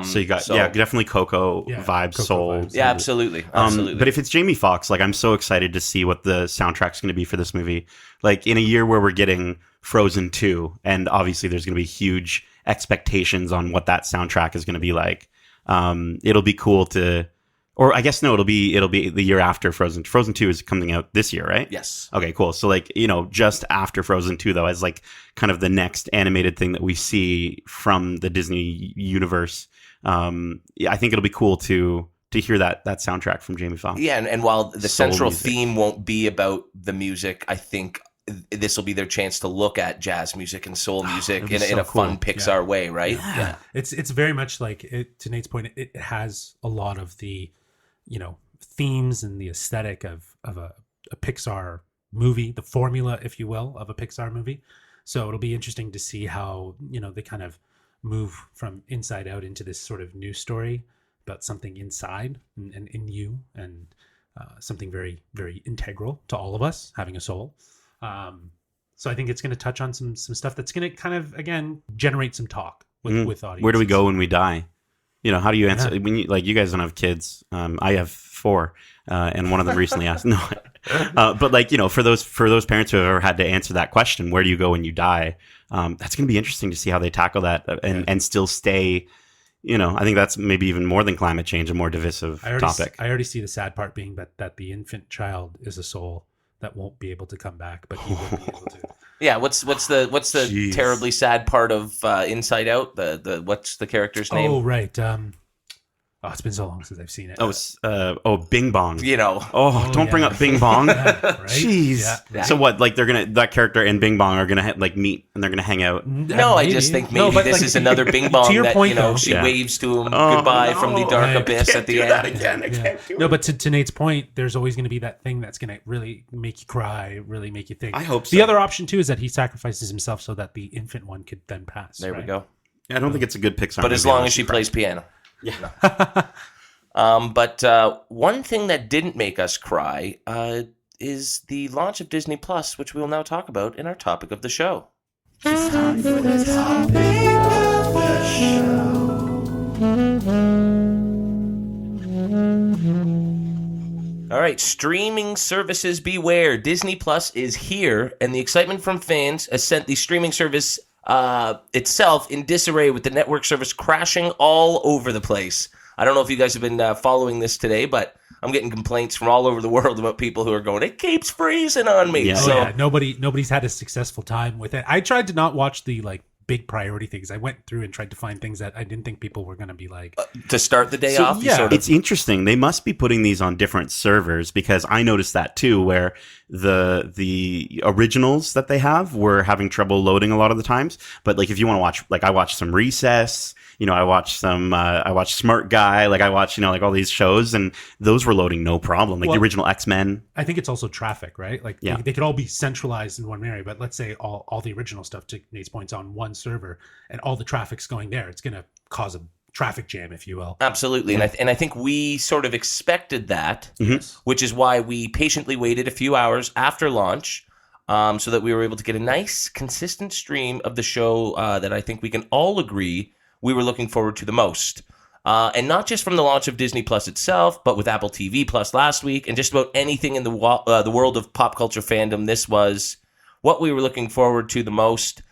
So you got definitely Coco Yeah, vibes, Coco Soul. vibes. Yeah, absolutely. Absolutely. But if it's Jamie Foxx, like I'm so excited to see what the soundtrack's going to be for this movie. Like in a year where we're getting Frozen 2, and obviously there's going to be huge expectations on what that soundtrack is going to be like. It'll be cool to, or I guess no, it'll be the year after Frozen. Frozen 2 is coming out this year, right? yes. Okay, cool. So like, just after Frozen 2 though, as like kind of the next animated thing that we see from the Disney universe. I think it'll be cool to hear that soundtrack from Jamie Foxx. Yeah, and while the Soul central music. theme won't be about the music, I think this will be their chance to look at jazz music and soul music that'd be in so a fun cool. Pixar way, right? Yeah. It's very much like to Nate's point. It has a lot of the, themes and the aesthetic of a Pixar movie, the formula, if you will, of a Pixar movie. So it'll be interesting to see how they kind of move from inside out into this sort of new story about something inside and in you, and something very, very integral to all of us, having a soul. So I think it's going to touch on some stuff that's going to kind of, again, generate some talk with audiences. Where do we go when we die? How do you answer when you guys don't have kids? I have 4, and one of them recently asked. No, but for those parents who have ever had to answer that question, where do you go when you die? That's going to be interesting to see how they tackle that and still stay. I think that's maybe even more than climate change, a more divisive topic. I already see the sad part being that the infant child is a soul that won't be able to come back, but he will be able to. Yeah, what's the Jeez. terribly sad part of Inside Out? The what's the character's name? Oh, right. It's been so long since I've seen it. Bing Bong. Don't bring up Bing Bong. Yeah, right? Jeez. Yeah. So what? Like that character and Bing Bong are gonna meet and they're gonna hang out. No, I just think maybe this is another Bing Bong to your that point, though, she waves to him goodbye from the dark abyss at the end. I can't do No, but to Nate's point, there's always going to be that thing that's going to really make you cry, really make you think. I hope so. The other option too is that he sacrifices himself so that the infant one could then pass. There we go. I don't think it's a good Pixar. But as long as she plays piano. Yeah. But one thing that didn't make us cry is the launch of Disney Plus, which we will now talk about in our topic of the show. All right, streaming services beware. Disney Plus is here, and the excitement from fans has sent the streaming service itself in disarray, with the network service crashing all over the place. I don't know if you guys have been following this today, but I'm getting complaints from all over the world about people who are going, it keeps freezing on me. Yeah. So nobody's had a successful time with it. I tried to not watch the big priority things. I went through and tried to find things that I didn't think people were going to be like to start the day off. Yeah, it's interesting. They must be putting these on different servers, because I noticed that too, where the originals that they have were having trouble loading a lot of the times. But if you want to watch, I watched some Recess. I watched Smart Guy. I watched all these shows, and those were loading no problem. The original X-Men. I think it's also traffic, right? They could all be centralized in one area, but let's say all the original stuff, to Nate's point's, on one server, and all the traffic's going there. It's going to cause a traffic jam, if you will. Absolutely. And I think we sort of expected that, which is why we patiently waited a few hours after launch, so that we were able to get a nice, consistent stream of the show that I think we can all agree we were looking forward to the most. And not just from the launch of Disney Plus itself, but with Apple TV Plus last week, and just about anything in the world of pop culture fandom. This was what we were looking forward to the most.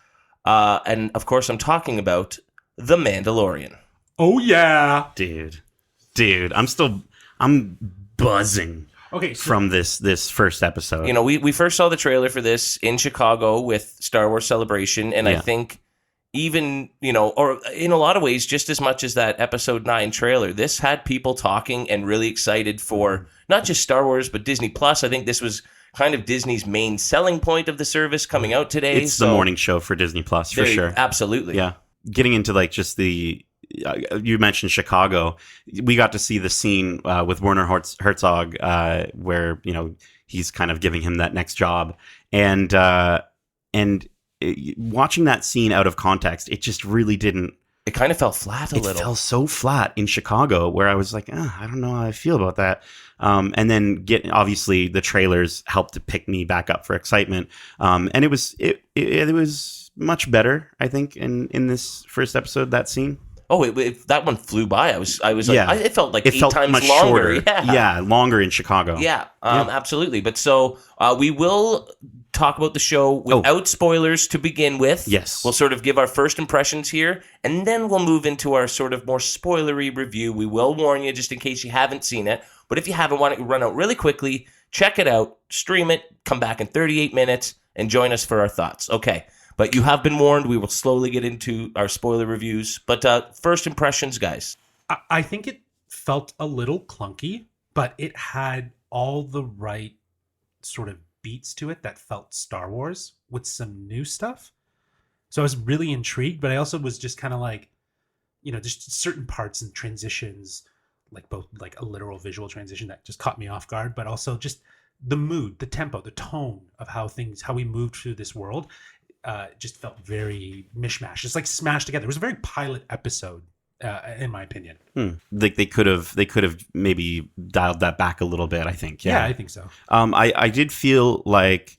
And of course, I'm talking about The Mandalorian. Oh, yeah. Dude, I'm buzzing. Okay, from this first episode. We first saw the trailer for this in Chicago with Star Wars Celebration, and I think even, or in a lot of ways, just as much as that episode 9 trailer, this had people talking and really excited for not just Star Wars, but Disney Plus. I think this was kind of Disney's main selling point of the service coming out today. It's the morning show for Disney Plus, for sure. Absolutely. Yeah. Getting into just the, you mentioned Chicago. We got to see the scene with Werner Herzog where, he's kind of giving him that next job. And watching that scene out of context, it just really didn't. It kind of fell flat a little. It fell so flat in Chicago, where I was like, I don't know how I feel about that. And then obviously the trailers helped to pick me back up for excitement. And it was much better, I think, in this first episode, that scene. Oh, that one flew by. I was like, it felt like it 8 felt times much longer. Shorter. Yeah, longer in Chicago. Yeah, absolutely. But so we will talk about the show without spoilers to begin with. Yes. We'll sort of give our first impressions here, and then we'll move into our sort of more spoilery review. We will warn you just in case you haven't seen it. But if you haven't, why don't you run out really quickly, check it out, stream it, come back in 38 minutes, and join us for our thoughts. Okay. But you have been warned. We will slowly get into our spoiler reviews. But first impressions, guys. I think it felt a little clunky, but it had all the right sort of beats to it that felt Star Wars with some new stuff. So I was really intrigued, but I also was just kind of just certain parts and transitions, both a literal visual transition that just caught me off guard, but also just the mood, the tempo, the tone of how we moved through this world. just felt very mishmash. It's like smashed together. It was a very pilot episode, in my opinion. Like they could have maybe dialed that back a little bit, I think. Yeah, I think so. I did feel like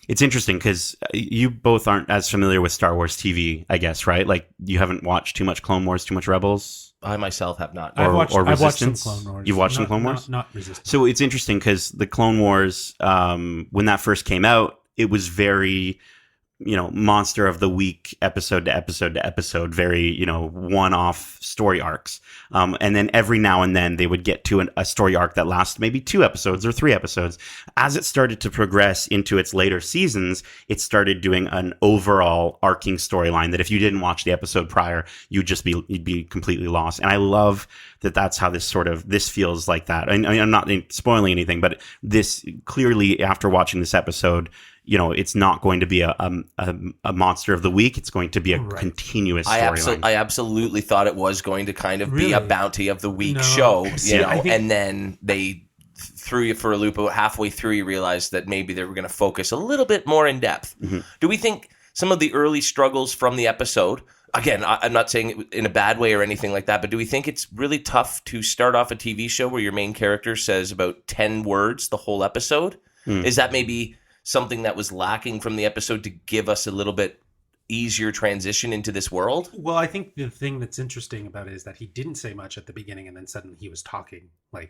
it's interesting because you both aren't as familiar with Star Wars TV, I guess, right? Like you haven't watched too much Clone Wars, too much Rebels. I myself have not. I've watched some Resistance? Clone Wars. You've watched some Clone Wars? Not Resistance. So it's interesting because the Clone Wars, when that first came out, it was very, monster of the week, episode to episode to episode, very, one-off story arcs. And then every now and then they would get to a story arc that lasts maybe 2 episodes or 3 episodes. As it started to progress into its later seasons, it started doing an overall arcing storyline that if you didn't watch the episode prior, you'd be completely lost. And I love that that's how this feels like that. I'm not spoiling anything, but this clearly, after watching this episode, it's not going to be a monster of the week. It's going to be a continuous storyline. I absolutely thought it was going to kind of be a bounty of the week show, and then they threw you for a loop. About halfway through, you realized that maybe they were going to focus a little bit more in depth. Mm-hmm. Do we think some of the early struggles from the episode, again, I'm not saying it in a bad way or anything like that, but do we think it's really tough to start off a TV show where your main character says about 10 words the whole episode? Is that maybe something that was lacking from the episode to give us a little bit easier transition into this world? Well, I think the thing that's interesting about it is that he didn't say much at the beginning, and then suddenly he was talking a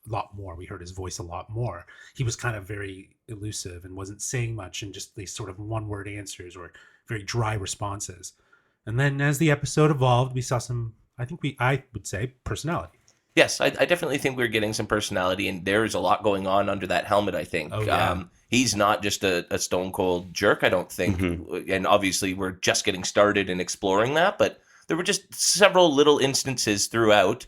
lot more. We heard his voice a lot more. He was kind of very elusive and wasn't saying much, and just these sort of one-word answers or very dry responses. And then as the episode evolved, we saw some, I would say, personality. Yes, I definitely think we're getting some personality, and there's a lot going on under that helmet, I think. Oh, yeah. He's not just a stone cold jerk, I don't think. Mm-hmm. And obviously, we're just getting started in exploring that, but there were just several little instances throughout,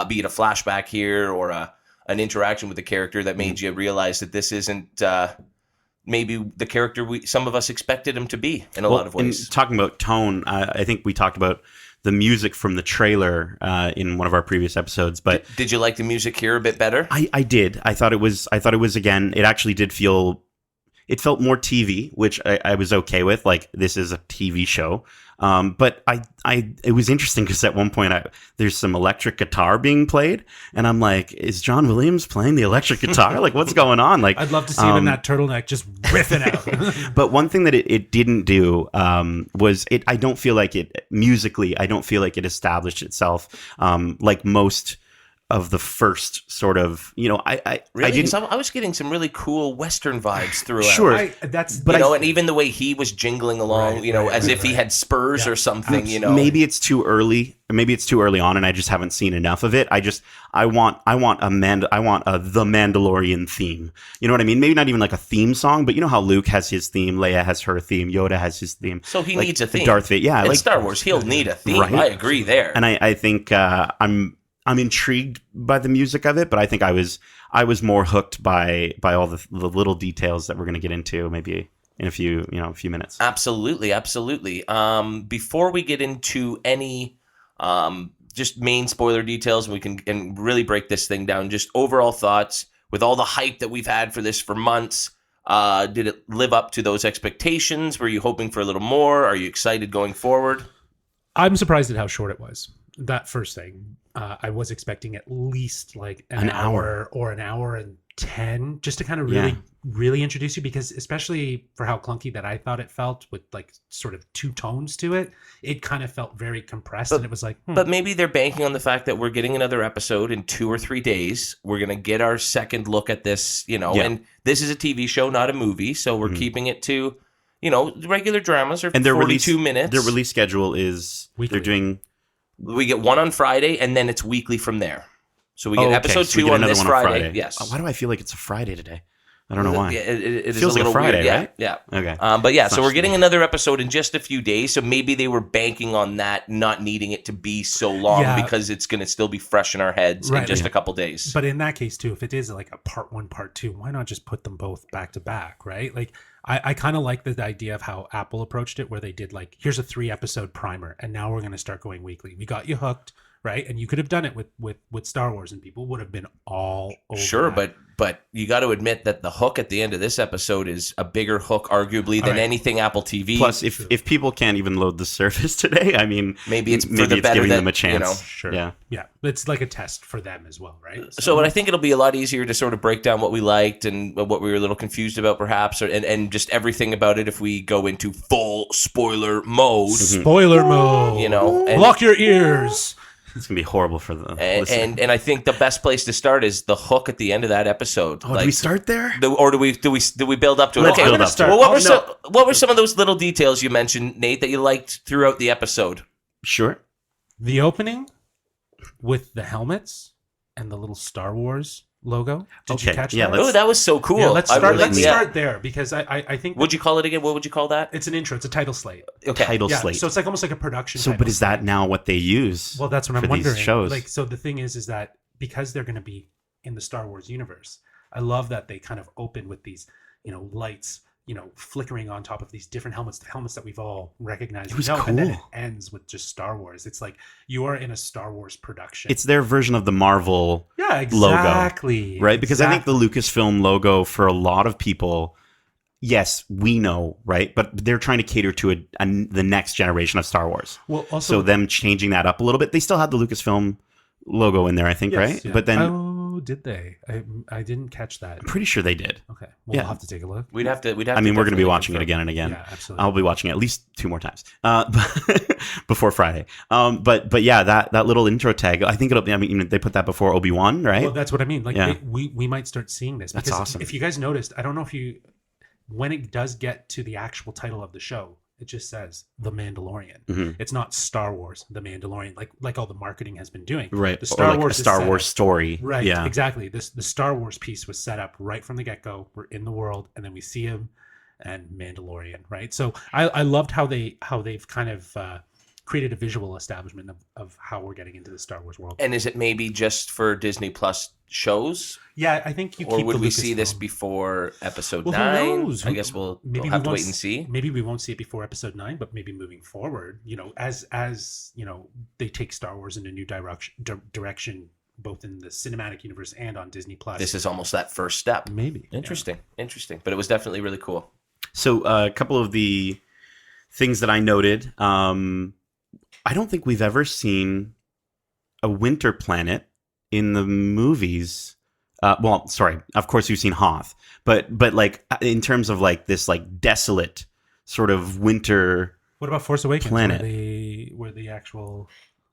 be it a flashback here or an interaction with the character that made you realize that this isn't maybe the character some of us expected him to be in a lot of ways. And talking about tone, I think we talked about the music from the trailer in one of our previous episodes, but did you like the music here a bit better? I did. I thought it was again. It actually did feel. It felt more TV, which I was okay with. Like, this is a TV show. But it was interesting because at one point there's some electric guitar being played, and I'm like, is John Williams playing the electric guitar? Like, what's going on? Like, I'd love to see him in that turtleneck just riffing out. But one thing that it didn't do was it. I don't feel like it musically. I don't feel like it established itself like most of the first sort of, I was getting some really cool Western vibes throughout. Sure, and even the way he was jingling along, as if he had spurs or something. Maybe it's too early. Maybe it's too early on, and I just haven't seen enough of it. I want the Mandalorian theme. You know what I mean? Maybe not even like a theme song, but you know how Luke has his theme, Leia has her theme, Yoda has his theme. So he needs a theme. Darth Vader, in Star Wars, he'll need a theme. Right? I agree there, and I think I'm intrigued by the music of it, but I think I was more hooked by all the little details that we're going to get into maybe in a few minutes. Absolutely. Before we get into any just main spoiler details, we can really break this thing down. Just overall thoughts with all the hype that we've had for this for months. Did it live up to those expectations? Were you hoping for a little more? Are you excited going forward? I'm surprised at how short it was. That first thing. I was expecting at least like an hour or an hour and 10 just to kind of really introduce you, because especially for how clunky that I thought it felt with like sort of 2 tones to it, it kind of felt very compressed, and it was like, But maybe they're banking on the fact that we're getting another episode in 2 or 3 days. We're going to get our second look at this, and this is a TV show, not a movie. So we're keeping it to, regular dramas are 42 minutes. Their release schedule is weekly. We get one on Friday, and then it's weekly from there. So we get episode 2 on this Friday. Yes. Why do I feel like it's a Friday today? I don't know why. It feels like a Friday, weird. right? Yeah. Okay. So we're getting another episode in just a few days. So maybe they were banking on that, not needing it to be so long because it's going to still be fresh in our heads in just a couple days. But in that case, too, if it is like a part 1, part 2, why not just put them both back to back, right? Like, I kind of like the idea of how Apple approached it, where they did like, here's a 3-episode primer, and now we're going to start going weekly. We got you hooked. right? And you could have done it with Star Wars, and people would have been all over Sure, that. but you got to admit that the hook at the end of this episode is a bigger hook, arguably, than right. anything Apple TV. Plus, if people can't even load the service today, I mean, maybe it's maybe for the it's better giving that, them a chance. you know. Sure. Yeah. Yeah. It's like a test for them as well, right? So I think it'll be a lot easier to sort of break down what we liked and what we were a little confused about, perhaps, and just everything about it if we go into full spoiler mode. Spoiler mode. You know, and, Block your ears. It's gonna be horrible for the listener. and I think the best place to start is the hook at the end of that episode. Oh, do we start there? Or do we build up to it? Let's build up to it. Well, what were some of those little details you mentioned, Nate, that you liked throughout the episode? Sure. The opening with the helmets and the little Star Wars logo. Did you Okay, catch yeah, that? Oh, that was so cool. Yeah, let's I start. really- Let's yeah. start there because I think What'd you call it again? What would you call that? it's an intro. It's a title slate. Okay. Title Yeah, slate. so it's like almost like a production. So, title but is slate. that now what they use? Well, that's what for I'm wondering. these shows? Like, so the thing is that because they're going to be in the Star Wars universe, I love that they kind of open with these, lights, flickering on top of these different helmets, the helmets that we've all recognized. It was And then it cool. ends with just Star Wars. It's like you are in a Star Wars production. It's their version of the Marvel yeah, logo, exactly. right? Because I think Exactly. the Lucasfilm logo for a lot of people, yes, we know, right? But they're trying to cater to the next generation of Star Wars. Well, also So them changing that up a little bit, they still had the Lucasfilm logo in there, I think, yes, right? yeah. But then oh, did they? I didn't catch that. I'm pretty sure they did. Okay, well, Yeah. we'll have to take a look. We'd have to. I mean, we're going to be definitely watching it confirm. again and again. Yeah, absolutely. I'll be watching it at least 2 more times before Friday. But yeah, that little intro tag, I think it'll be. I mean, they put that before Obi-Wan, right? Well, that's what I mean. Like Yeah. we might start seeing this. That's Because awesome. If you guys noticed, I don't know when it does get to the actual title of the show, it just says The Mandalorian. Mhm. It's not Star Wars, The Mandalorian, like all the marketing has been doing. Right. The Or Star like Wars a is Star set Wars up- story. Right. Yeah. Exactly. The Star Wars piece was set up right from the get go. We're in the world, and then we see him and Mandalorian. Right. So I loved how they've kind of created a visual establishment of how we're getting into the Star Wars world. And is it maybe just for Disney Plus shows, Yeah, I think you or keep would the we see this Lucasfilm. before episode Well, 9? who knows? I guess we'll Maybe have we to won't wait and see. Maybe we won't see it before episode 9, but maybe moving forward, as they take Star Wars in a new direction, both in the cinematic universe and on Disney Plus. This is almost that first step. maybe Interesting. But it was definitely really cool. So a couple of the things that I noted. I don't think we've ever seen a winter planet in the movies. Well, sorry, of course we've seen Hoth, but like in terms of like this like desolate sort of winter. What about Force Awakens? Planet. Where the actual,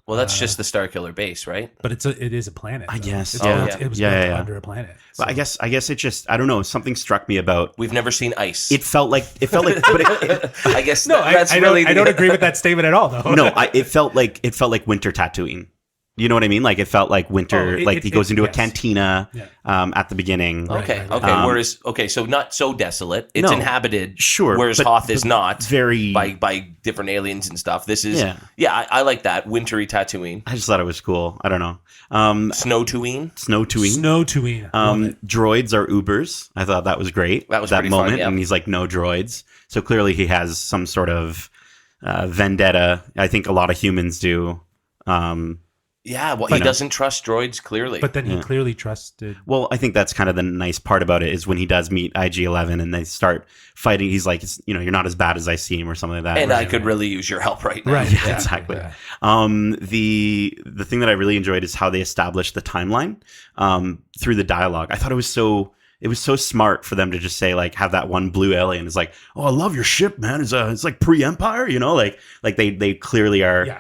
Well, that's just the Starkiller base, right? but it is a planet. I though. guess, It's yeah. built- it was Yeah, built yeah, yeah. under a planet. But I guess it just, I don't know, something struck me about. We've never seen ice. It felt like, but I guess No, that's I really. don't agree with that statement at all, though. no, it felt like winter Tatooine. You know what I mean? Like it felt like winter. Oh, like he goes into a yes. cantina Yeah. at the beginning. Okay. Right. Okay. Whereas, so not so desolate. It's No. inhabited. Sure, Whereas but- Hoth is not. Very. By different aliens and stuff. This is. Yeah. I like that wintry Tatooine. I just thought it was cool. I don't know. Snow Tatooine. Snow Tatooine. Snow Tatooine. Love it. Droids are Ubers. I thought that was great. That was pretty fun, moment, yeah. and he's like, no droids. So clearly he has some sort of vendetta. I think a lot of humans do. Yeah. Well, he doesn't trust droids clearly. But then he clearly trusted. Well, I think that's kind of the nice part about it is when he does meet IG-11 and they start fighting. He's like, you're not as bad as I seem, or something like that. and Right. I could really use your help right now. Right. Yeah, exactly. Yeah. The thing that I really enjoyed is how they established the timeline through the dialogue. I thought it was so smart for them to just say, like, have that one blue alien is like, oh, I love your ship, man. It's like pre-Empire, like they clearly are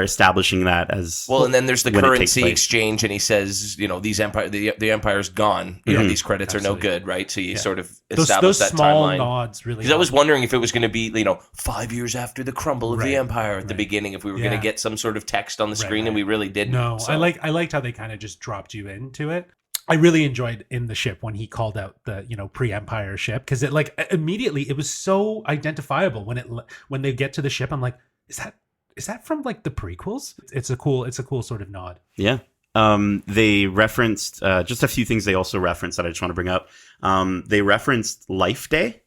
establishing that as Well, and then there's the when it takes currency place. exchange, and he says, these the empire's gone. These credits are no Absolutely. good, right? So you sort of Those establish that small timeline. nods really. Because I was help. wondering if it was going to be, 5 years after the crumble of the Right, empire at the right. beginning, if we were going Yeah. to get some sort of text on the screen, right. and we really didn't. No, So- I liked how they kind of just dropped you into it. I really enjoyed in the ship when he called out the pre-Empire ship, because it like immediately it was so identifiable when they get to the ship. I'm like, is that from like the prequels? It's a cool sort of nod. Yeah. They referenced just a few things they also referenced that I just want to bring up. They referenced Life Day.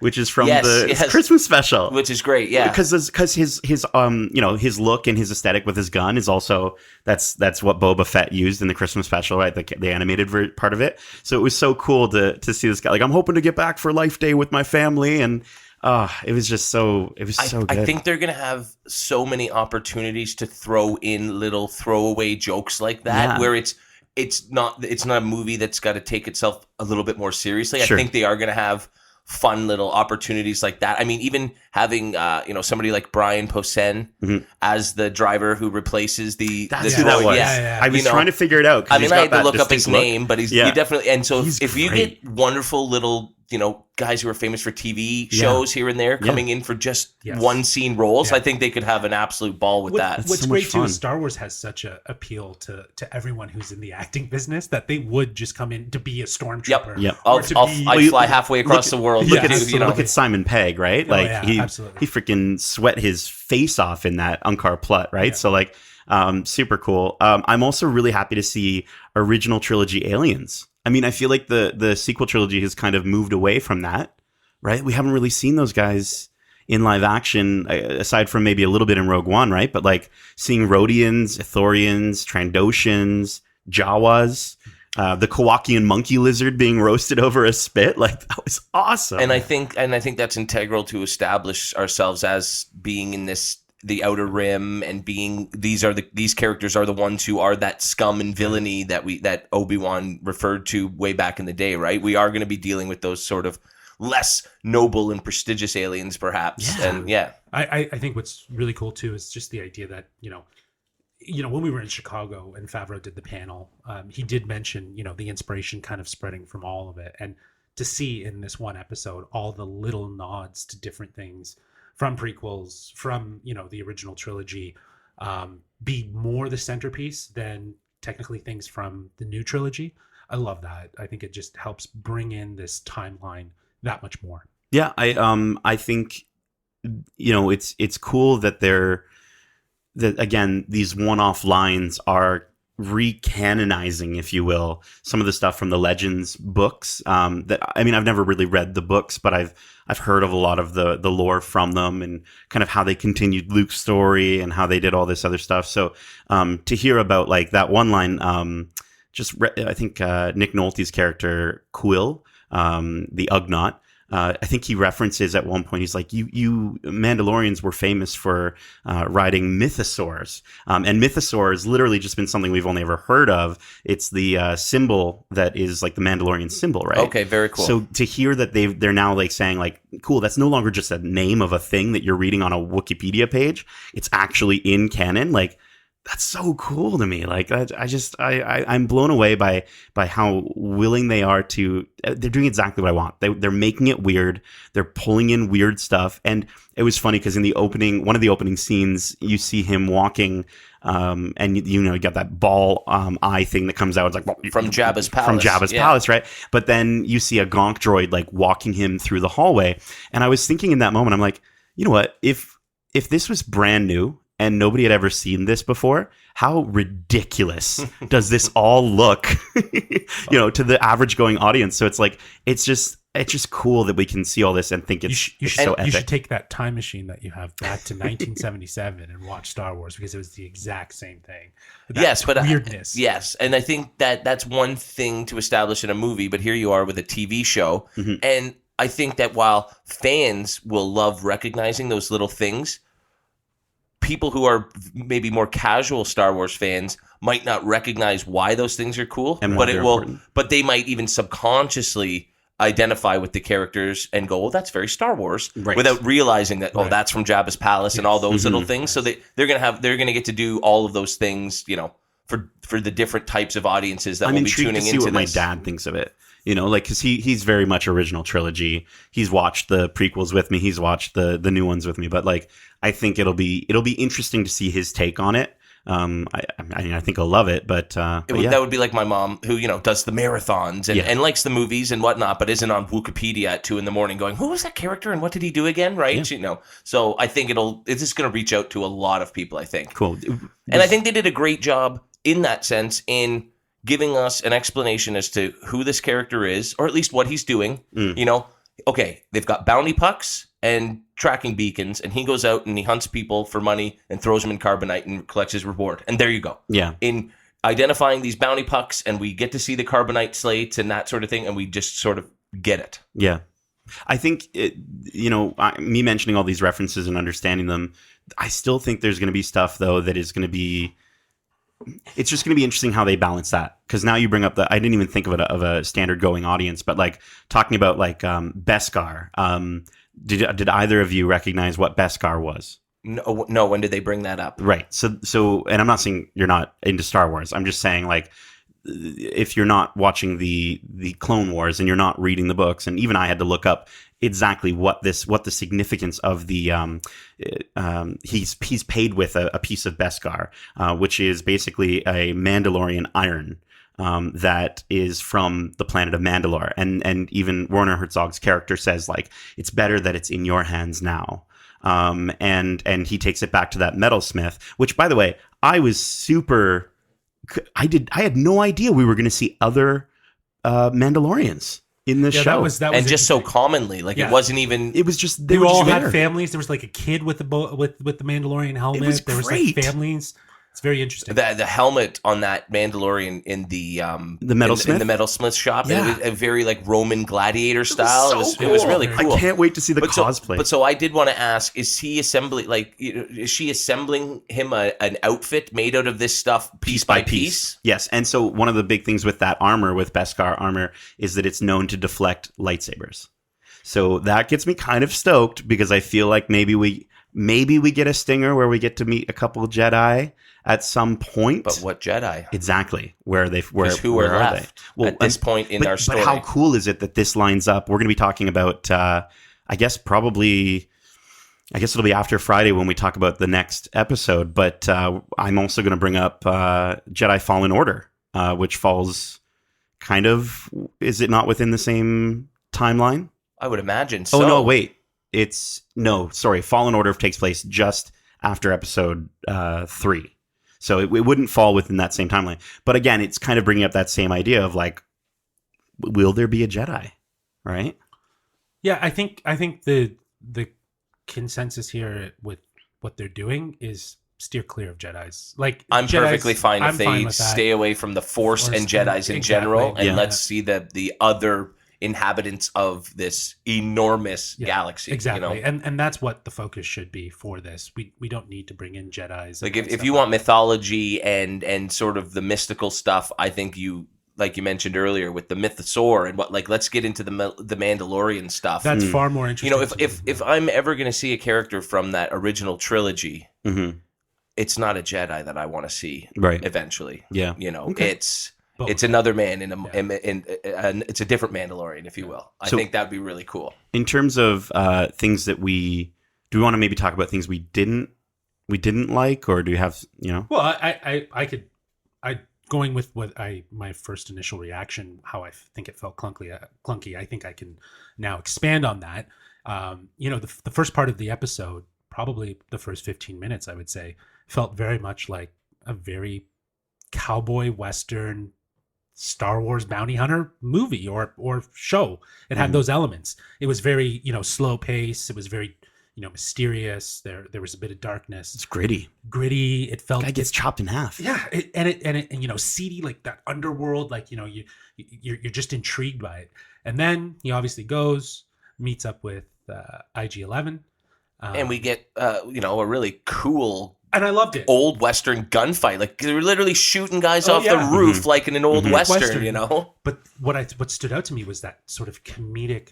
which is from Yes, the yes. Christmas special. which is great. Yeah. Because his his look and his aesthetic with his gun is also that's what Boba Fett used in the Christmas special, right? The animated part of it. So it was so cool to see this guy. Like, I'm hoping to get back for Life Day with my family, and it was just so good. I think they're gonna have so many opportunities to throw in little throwaway jokes like that, where it's not a movie that's got to take itself a little bit more seriously. Sure. I think they are gonna have fun little opportunities like that. I mean, even having somebody like Brian Posehn as the driver who replaces the That's the who that droid. was. Yeah. I was trying to figure it out. I mean, I had to look up his name, but he definitely. And so He's if you great. get wonderful little, guys who are famous for TV shows here and there coming in for just one scene roles, I think they could have an absolute ball with that. What's so great much too fun. is Star Wars has such a appeal to everyone who's in the acting business that they would just come in to be a stormtrooper. Yep. I'd fly halfway across the world. Look to look at Simon Pegg, right? Like absolutely. he freaking sweat his face off in that Unkar Plutt, right? Yeah. So like, super cool. I'm also really happy to see original trilogy aliens. I mean, I feel like the sequel trilogy has kind of moved away from that, right? We haven't really seen those guys in live action, aside from maybe a little bit in Rogue One, right? But like seeing Rhodians, Ithorians, Trandoshans, Jawas, the Kowakian monkey lizard being roasted over a spit, like that was awesome. And I think that's integral to establish ourselves as being in the Outer Rim, and being these characters are the ones who are that scum and villainy that Obi-Wan referred to way back in the day, right? We are going to be dealing with those sort of less noble and prestigious aliens, perhaps. Yeah. And I think what's really cool too is just the idea that when we were in Chicago and Favreau did the panel, he did mention the inspiration kind of spreading from all of it, and to see in this one episode all the little nods to different things from prequels, from the original trilogy, be more the centerpiece than technically things from the new trilogy. I love that. I think it just helps bring in this timeline that much more. Yeah, I think it's cool that again, these one-off lines are recanonizing, if you will, some of the stuff from the Legends books. That, I mean, I've never really read the books, but I've heard of a lot of the lore from them, and kind of how they continued Luke's story and how they did all this other stuff. So to hear about like that one line, I think Nick Nolte's character Quill, the Ugnaught, I think he references at one point, he's like, you Mandalorians were famous for riding mythosaurs. And mythosaur has literally just been something we've only ever heard of. It's the symbol that is like the Mandalorian symbol, right? Okay, very cool. So to hear that they're now like saying like, cool, that's no longer just a name of a thing that you're reading on a Wikipedia page. It's actually in canon. Like, that's so cool to me. Like, I'm blown away by how willing they are to. They're doing exactly what I want. They're making it weird. They're pulling in weird stuff. And it was funny because in one of the opening scenes, you see him walking, and you got that ball eye thing that comes out. It's like from Jabba's palace. Palace, right? But then you see a gonk droid like walking him through the hallway. And I was thinking in that moment, I'm like, you know what? If this was brand new and nobody had ever seen this before, how ridiculous does this all look, to the average going audience? So it's like, it's just cool that we can see all this and think it's so epic. You should take that time machine that you have back to 1977 and watch Star Wars, because it was the exact same thing. Yes, but weirdness. Yes, and I think that's one thing to establish in a movie, but here you are with a TV show, and I think that while fans will love recognizing those little things, people who are maybe more casual Star Wars fans might not recognize why those things are cool, but they might even subconsciously identify with the characters and go, "Well, that's very Star Wars," without realizing that, that's from Jabba's palace and all those little things. So they're gonna get to do all of those things, for the different types of audiences that will be tuning into this. I'm intrigued to see what my dad thinks of it. Like, because he's very much original trilogy. He's watched the prequels with me. He's watched the new ones with me. But like, I think it'll be interesting to see his take on it. I think I'll love it. But that would be like my mom, who does the marathons and likes the movies and whatnot, but isn't on Wikipedia at 2 a.m. going, "Who was that character and what did he do again?" Right? Yeah. So I think it's just going to reach out to a lot of people, I think. Cool. And I think they did a great job in that sense in giving us an explanation as to who this character is, or at least what he's doing. okay, they've got bounty pucks and tracking beacons, and he goes out and he hunts people for money and throws them in carbonite and collects his reward. And there you go. Yeah. In identifying these bounty pucks, and we get to see the carbonite slates and that sort of thing, and we just sort of get it. Yeah. I think, me mentioning all these references and understanding them, I still think there's going to be stuff, though, that is going to be... It's just going to be interesting how they balance that. Because now you bring up I didn't even think of a standard going audience, but like talking about like Beskar. Did either of you recognize what Beskar was? No. When did they bring that up? Right. So, and I'm not saying you're not into Star Wars. I'm just saying, like, if you're not watching the Clone Wars and you're not reading the books, and even I had to look up exactly what the significance of the he's paid with a piece of Beskar, which is basically a Mandalorian iron. That is from the planet of Mandalore, and even Werner Herzog's character says, like, it's better that it's in your hands now. And he takes it back to that metalsmith, which, by the way, I had no idea we were going to see other Mandalorians in this show. That was and just so commonly, like, it wasn't even. It was just they were all just had there. families. There was like a kid with the Mandalorian helmet. It was there was great. like families. It's very interesting. The helmet on that Mandalorian in the metalsmith? in the metalsmith shop, Yeah. it was a very like Roman gladiator style. so It was cool. really cool. I can't wait to see the cosplay. But so I did want to ask: is he assembling? Like, is she assembling him an outfit made out of this stuff piece by piece? Yes, and so one of the big things with that armor, with Beskar armor, is that it's known to deflect lightsabers. So that gets me kind of stoked, because I feel like maybe we get a stinger where we get to meet a couple of Jedi at some point. But what Jedi? Exactly. Where who are left at this point in our story? But how cool is it that this lines up? We're going to be talking about, I guess it'll be after Friday when we talk about the next episode. But I'm also going to bring up Jedi Fallen Order, which falls kind of, is it not within the same timeline? I would imagine so. Oh, no, wait. Fallen Order takes place just after episode 3. So it wouldn't fall within that same timeline. But again, it's kind of bringing up that same idea of, like, will there be a Jedi, right? Yeah, I think the consensus here with what they're doing is steer clear of Jedis. Like, I'm Jedis, perfectly fine if they stay away from the Force and Jedis in general, and let's see the other inhabitants of this enormous galaxy. Exactly. You know? And that's what the focus should be for this. We don't need to bring in Jedis. Like, if you want mythology and sort of the mystical stuff, I think you, like you mentioned earlier with the Mythosaur and what, like, let's get into the Mandalorian stuff. That's far more interesting. You know, if I'm ever going to see a character from that original trilogy, it's not a Jedi that I want to see eventually. Yeah. You know, Okay. It's another man it's a different Mandalorian, if you will. I think that'd be really cool. In terms of things that do we want to maybe talk about things we didn't like, or do you have, Well, I could going with my first initial reaction, how I think it felt clunky. I think I can now expand on that. The first part of the episode, probably the first 15 minutes, I would say, felt very much like a very cowboy western Star Wars bounty hunter movie or show. It had those elements. It was very, slow pace. It was very, mysterious. There was a bit of darkness. It's gritty. It felt Guy gets chopped in half. Yeah, and seedy, like that underworld. Like, you're just intrigued by it. And then he obviously meets up with IG-11, and we get a really cool. And I loved it. Old Western gunfight. Like, they were literally shooting guys off the roof like in an old Western, But what stood out to me was that sort of comedic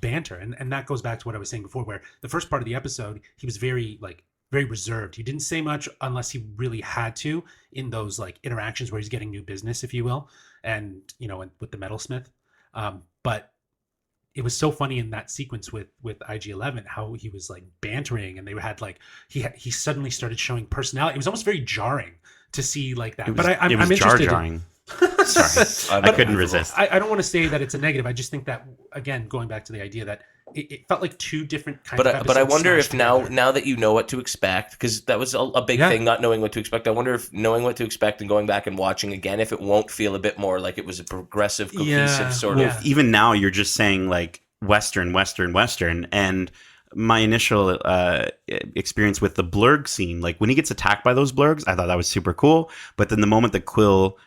banter. And that goes back to what I was saying before, where the first part of the episode, he was very reserved. He didn't say much unless he really had to in those, like, interactions where he's getting new business, if you will. And, with the metalsmith. But it was so funny in that sequence with IG-11, how he was, like, bantering, and they had, like, he suddenly started showing personality. It was almost very jarring to see, like, that. I'm interested. Jarring. Sorry, I couldn't resist. I don't want to say that it's a negative. I just think that, again, going back to the idea that it felt like two different kinds of episodes. But I wonder if together. now that you know what to expect, because that was a big thing, not knowing what to expect. I wonder if knowing what to expect and going back and watching again, if it won't feel a bit more like it was a progressive, cohesive sort of. Even now, you're just saying, like, Western. And my initial experience with the blurg scene, like when he gets attacked by those blurgs, I thought that was super cool. But then the moment that Quill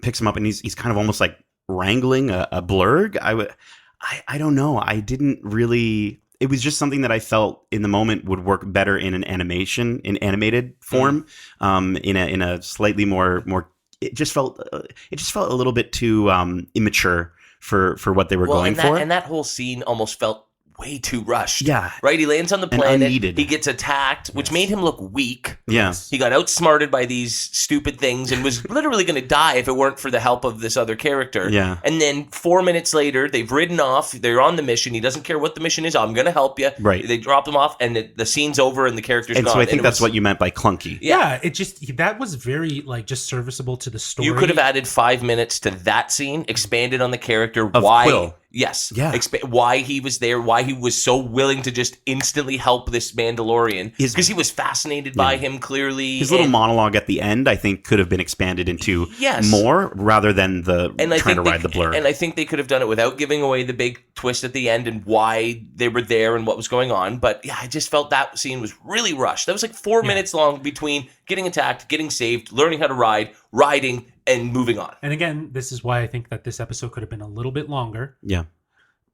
picks him up and he's kind of almost like wrangling a blurg, I don't know. I didn't really. It was just something that I felt in the moment would work better in an animated form, in a slightly more. It just felt a little bit too immature for what they were going for. And that whole scene almost felt way too rushed. Yeah. Right? He lands on the planet. Unneeded. He gets attacked, which made him look weak. Yes. He got outsmarted by these stupid things and was literally going to die if it weren't for the help of this other character. Yeah. And then 4 minutes later, they've ridden off. They're on the mission. He doesn't care what the mission is. I'm going to help you. Right. They drop him off, and the scene's over, and the character's And gone. so I think that's what you meant by clunky. Yeah, it just that was very like just serviceable to the story. You could have added 5 minutes to that scene, expanded on the character, Of why. Quill. Yes. Yeah. Why he was there, why he was so willing to just instantly help this Mandalorian. Because he was fascinated by him, clearly. His little monologue at the end, I think, could have been expanded into more rather than trying to ride the blur. And I think they could have done it without giving away the big twist at the end and why they were there and what was going on. But yeah, I just felt that scene was really rushed. That was like 4 minutes long between getting attacked, getting saved, learning how to ride, riding, and moving on. And again, this is why I think that this episode could have been a little bit longer. Yeah.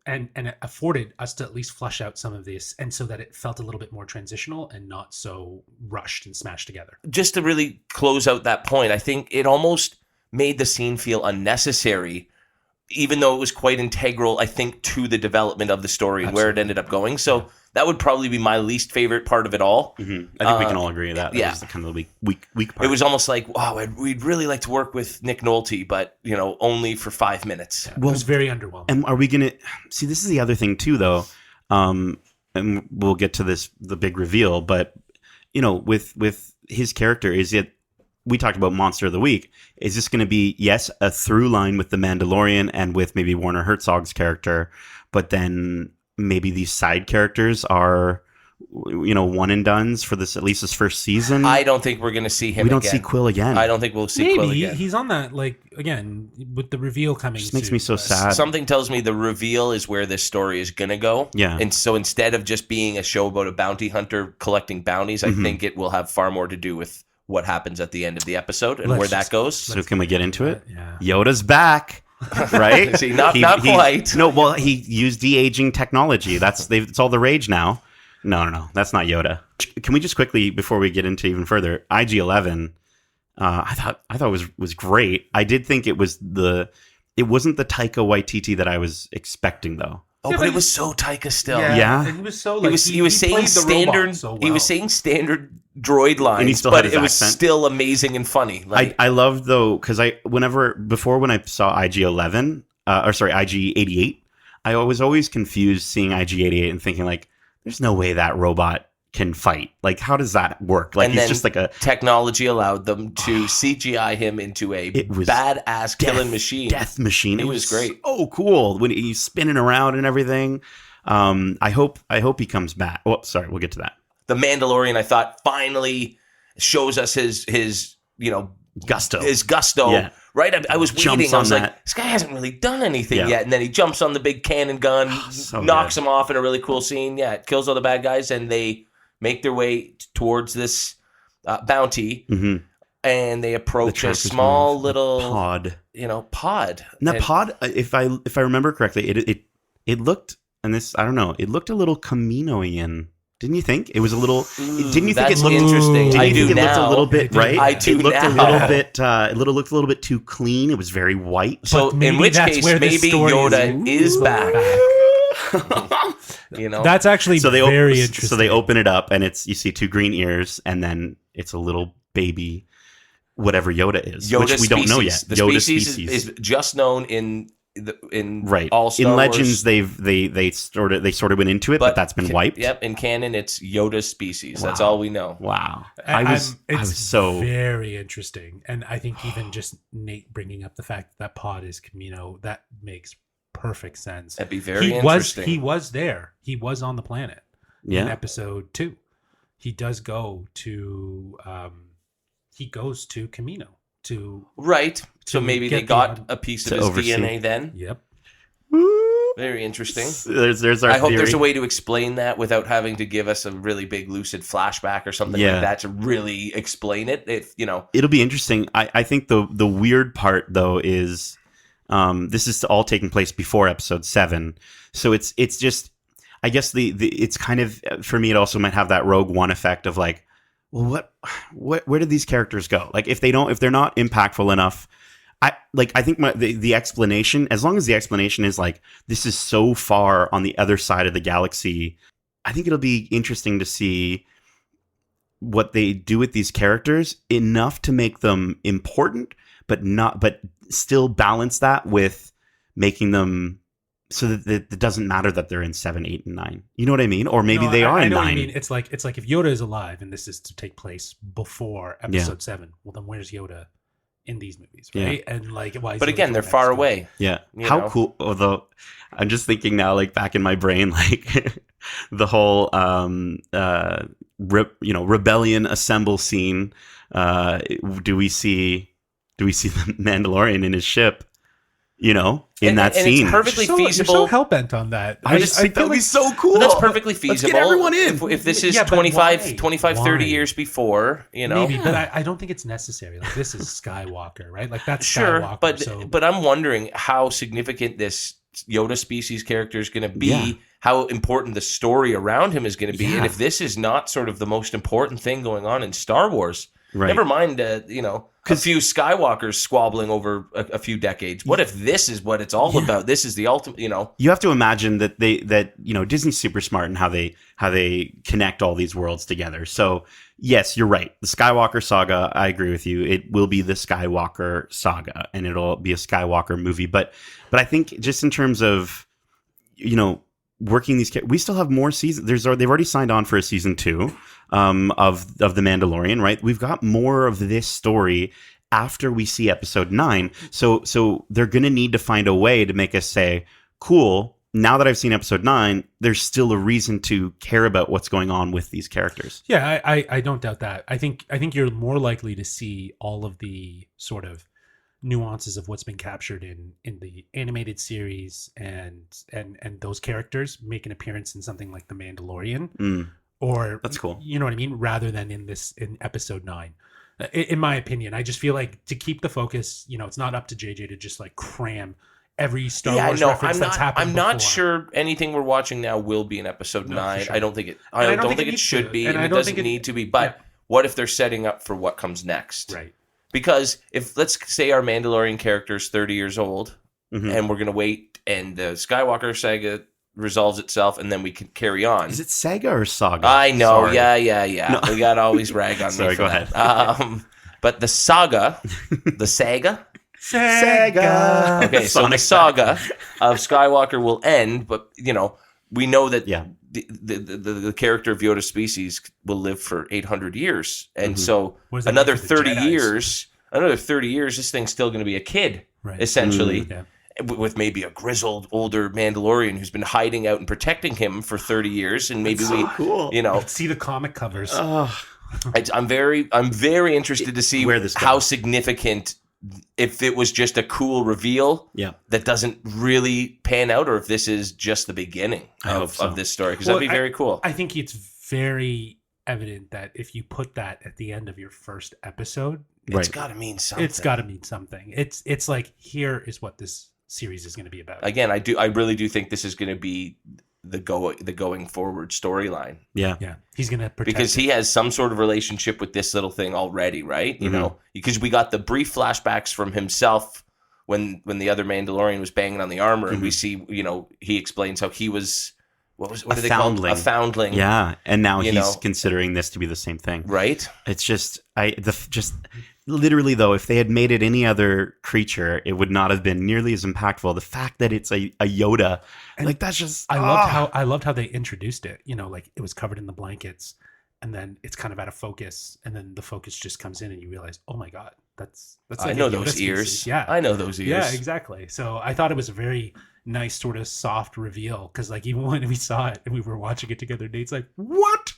And it afforded us to at least flush out some of this, and so that it felt a little bit more transitional and not so rushed and smashed together. Just to really close out that point, I think it almost made the scene feel unnecessary, even though it was quite integral, I think, to the development of the story and where it ended up going. So that would probably be my least favorite part of it all. Mm-hmm. I think we can all agree that was the kind of the weak part. It was almost like, wow, we'd really like to work with Nick Nolte, but only for 5 minutes. Yeah, it was very underwhelming. And are we gonna see? This is the other thing too, though. And we'll get to the big reveal. But with his character, is it? We talked about Monster of the Week. Is this going to be, yes, a through line with the Mandalorian and with maybe Werner Herzog's character, but then maybe these side characters are, one and dones for this, at least this first season? I don't think we're going to see him. We don't see Quill again. I don't think we'll see Quill again. He's on that, again, with the reveal coming. Just makes me so sad. Something tells me the reveal is where this story is going to go. Yeah. And so instead of just being a show about a bounty hunter collecting bounties, I think it will have far more to do with what happens at the end of the episode and where that goes. So can we get into it? Yeah. Yoda's back, right? See, not quite. No, well, he used de-aging technology. It's all the rage now. No, that's not Yoda. Can we just quickly, before we get into even further, IG-11? I thought was great. I did think it wasn't the Taika Waititi that I was expecting, though. Oh, but it was so Taika still. Yeah. And he was so he was saying standard. So well. He was saying standd droid lines, And he still but had his it was accent. still amazing and funny. I loved, though, because when I saw IG-11, IG-88, I was always confused seeing IG-88 and thinking, there's no way that robot can fight. How does that work? And He's then just technology allowed them to CGI him into a badass killing machine. Death machine. It was great. Oh, cool. When he's spinning around and everything. I hope he comes back. Oh, sorry. We'll get to that. The Mandalorian, I thought, finally shows us his gusto. His gusto. Yeah. Right? I was Jumps waiting. I on was that. like, this guy hasn't really done anything Yeah. yet. And then he jumps on the big cannon gun, So knocks good. him off in a really cool scene. Yeah, it kills all the bad guys, and they make their way towards this bounty, Mm-hmm. and they approach a Tracker's small gonna- little pod. pod. And that And- pod, if I remember correctly, it looked, and this, I don't know, it looked a little Camino-ian. Didn't you think it was a little? Didn't you think That's it looked interesting. Didn't I you do think it looked now. a little bit right? I do It looked now. a little bit. Looked a little bit too clean. It was very white. So But maybe in which that's case, where this maybe story Yoda is back. That's actually very interesting. So they open it up, and you see two green ears, and then it's a little baby, whatever Yoda is, Yoda which we don't know yet. The Yoda species is just known in right. all Star in Legends, Wars. they sort of went into it, but that's been wiped. Yep, in canon, it's Yoda's species. That's Wow. all we know. Wow, It's I was so very interesting, and I think even just Nate bringing up the fact that pod is Camino, that makes perfect sense. That'd be very He interesting. was there. He was on the planet in yeah. episode 2. He does go to he goes to Camino to Right. So to maybe get they the- got a piece of to his oversee. DNA then. yep. Very interesting. There's our I hope theory. there's a way to explain that without having to give us a really big lucid flashback or something Yeah. like that to really explain it. If you know, It'll be interesting. I think the weird part though is this is all taking place before episode 7, so it's just, I guess the it's kind of, for me, it also might have that Rogue One effect of like, well, where did these characters go? Like if they're not impactful enough. I think the explanation, as long as the explanation is like, this is so far on the other side of the galaxy, I think it'll be interesting to see what they do with these characters, enough to make them important, but still balance that with making them so that it doesn't matter that they're in 7, 8, and 9. You know what I mean? Or maybe they are I in know 9. what you mean. It's like if Yoda is alive and this is to take place before episode 7, well then where's Yoda in these movies, right? Yeah. And like, why? Is but Yoda again, they're coming far next? away. Yeah. You How know? cool. Although I'm just thinking now, like back in my brain, like the whole rebellion assemble scene. Do we see the Mandalorian in his ship? You know, in that scene. It's perfectly You're feasible. so hell bent on that. I just think that feel would be like- so cool. But that's perfectly feasible. Let's get everyone in. If this is Yeah, but 25, why? 30 Why? years before, you know. Maybe, but I don't think it's necessary. Like this is Skywalker, right? Like that's Sure, Skywalker. but I'm wondering how significant this Yoda species character is going to be, Yeah. how important the story around him is going to be, Yeah. and if this is not sort of the most important thing going on in Star Wars, Right. never mind, a few Skywalkers squabbling over a few decades. What if this is what it's all about? This is the ultimate, You have to imagine that Disney's super smart in how they connect all these worlds together. So yes, you're right. The Skywalker saga, I agree with you. It will be the Skywalker saga, and it'll be a Skywalker movie. But I think just in terms of working these, we still have more seasons. They've already signed on for a season 2 of the Mandalorian, right? We've got more of this story after we see episode 9. So they're going to need to find a way to make us say, cool, now that I've seen episode 9, there's still a reason to care about what's going on with these characters. Yeah, I don't doubt that. I think you're more likely to see all of the sort of nuances of what's been captured in the animated series and those characters make an appearance in something like The Mandalorian. Or That's cool. You know what I mean? Rather than in episode 9. In my opinion, I just feel like to keep the focus, it's not up to JJ to just like cram every Star Wars reference that's happened I'm not before. sure anything we're watching now will be in episode 9. for sure. I don't think it. And I don't think it should be, and it doesn't need to be. But what if they're setting up for what comes next? Right. Because if, let's say, our Mandalorian character is 30 years old, and we're going to wait, and the Skywalker saga resolves itself, and then we can carry on. Is it Saga or Saga? I know, Sorry. yeah. No. We got to always rag on Sorry, me for go that. ahead. But the saga, Sega. okay, so the saga of Skywalker will end, but we know that the character of Yoda species will live for 800 years, and so What does that another mean for the 30 Jedis? years. Another 30 years, this thing's still going to be a kid, Right. essentially, Yeah. with maybe a grizzled older Mandalorian who's been hiding out and protecting him for 30 years, and maybe cool. See the comic covers. I'm very interested to see Where this how goes. significant, if it was just a cool reveal Yeah. that doesn't really pan out, or if this is just the beginning I hope of so. this story, because Well, that'd be very cool. I think it's very evident that if you put that at the end of your first episode, It's got to mean something. it's got to mean something. It's like, here is what this series is going to be about. Again, I really do think this is going to be the going forward storyline, Yeah. Yeah, he's going to protect because it. he has some sort of relationship with this little thing already, right? You know, because we got the brief flashbacks from himself when the other Mandalorian was banging on the armor, and we see, he explains how he was, what do they call him? A foundling. Yeah, and now You he's know. considering this to be the same thing. Right? It's just literally though, if they had made it any other creature, it would not have been nearly as impactful. The fact that it's a Yoda, that's just I loved how they introduced it. Like it was covered in the blankets, and then it's kind of out of focus, and then the focus just comes in, and you realize, oh my god, that's I like know a Yoda those species. ears. Yeah, I know those ears. Yeah, exactly. So I thought it was a very nice sort of soft reveal, because like even when we saw it and we were watching it together, Nate's like, what?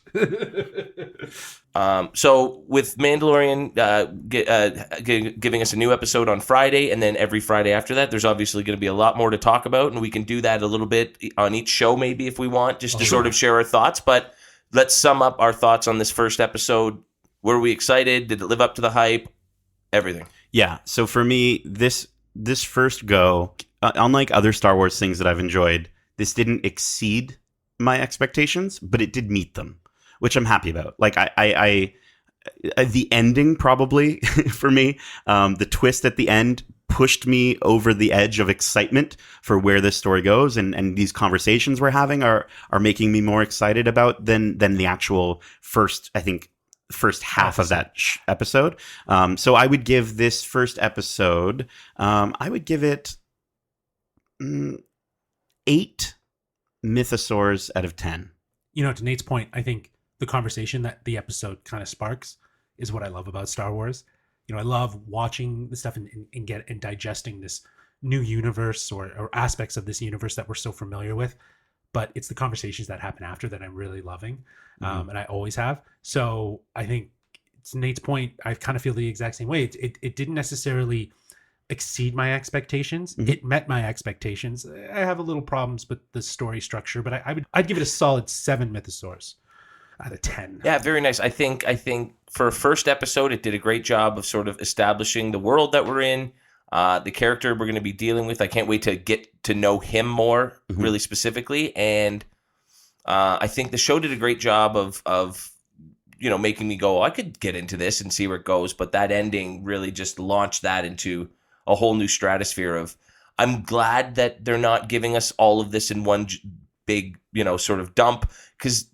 So with Mandalorian giving us a new episode on Friday, and then every Friday after that, there's obviously going to be a lot more to talk about, and we can do that a little bit on each show maybe if we want, just to sort of share our thoughts. But let's sum up our thoughts on this first episode. Were we excited? Did it live up to the hype? Everything. Yeah. So for me, this first go, unlike other Star Wars things that I've enjoyed, this didn't exceed my expectations, but it did meet them, which I'm happy about. Like I the ending probably for me, the twist at the end pushed me over the edge of excitement for where this story goes, and these conversations we're having are making me more excited about than the actual first half of that episode. So I would give this first episode, I would give it 8 mythosaurs out of 10. To Nate's point, I think the conversation that the episode kind of sparks is what I love about Star Wars. I love watching the stuff and digesting this new universe or aspects of this universe that we're so familiar with. But it's the conversations that happen after that I'm really loving, and I always have. So I think, to Nate's point, I kind of feel the exact same way. It didn't necessarily exceed my expectations. Mm-hmm. It met my expectations. I have a little problems with the story structure, but I'd give it a solid 7 mythosaurs out of 10. Yeah, very nice. I think for a first episode, it did a great job of sort of establishing the world that we're in, the character we're going to be dealing with. I can't wait to get to know him more, really specifically. And I think the show did a great job of making me go, I could get into this and see where it goes. But that ending really just launched that into a whole new stratosphere of, I'm glad that they're not giving us all of this in one big, sort of dump, because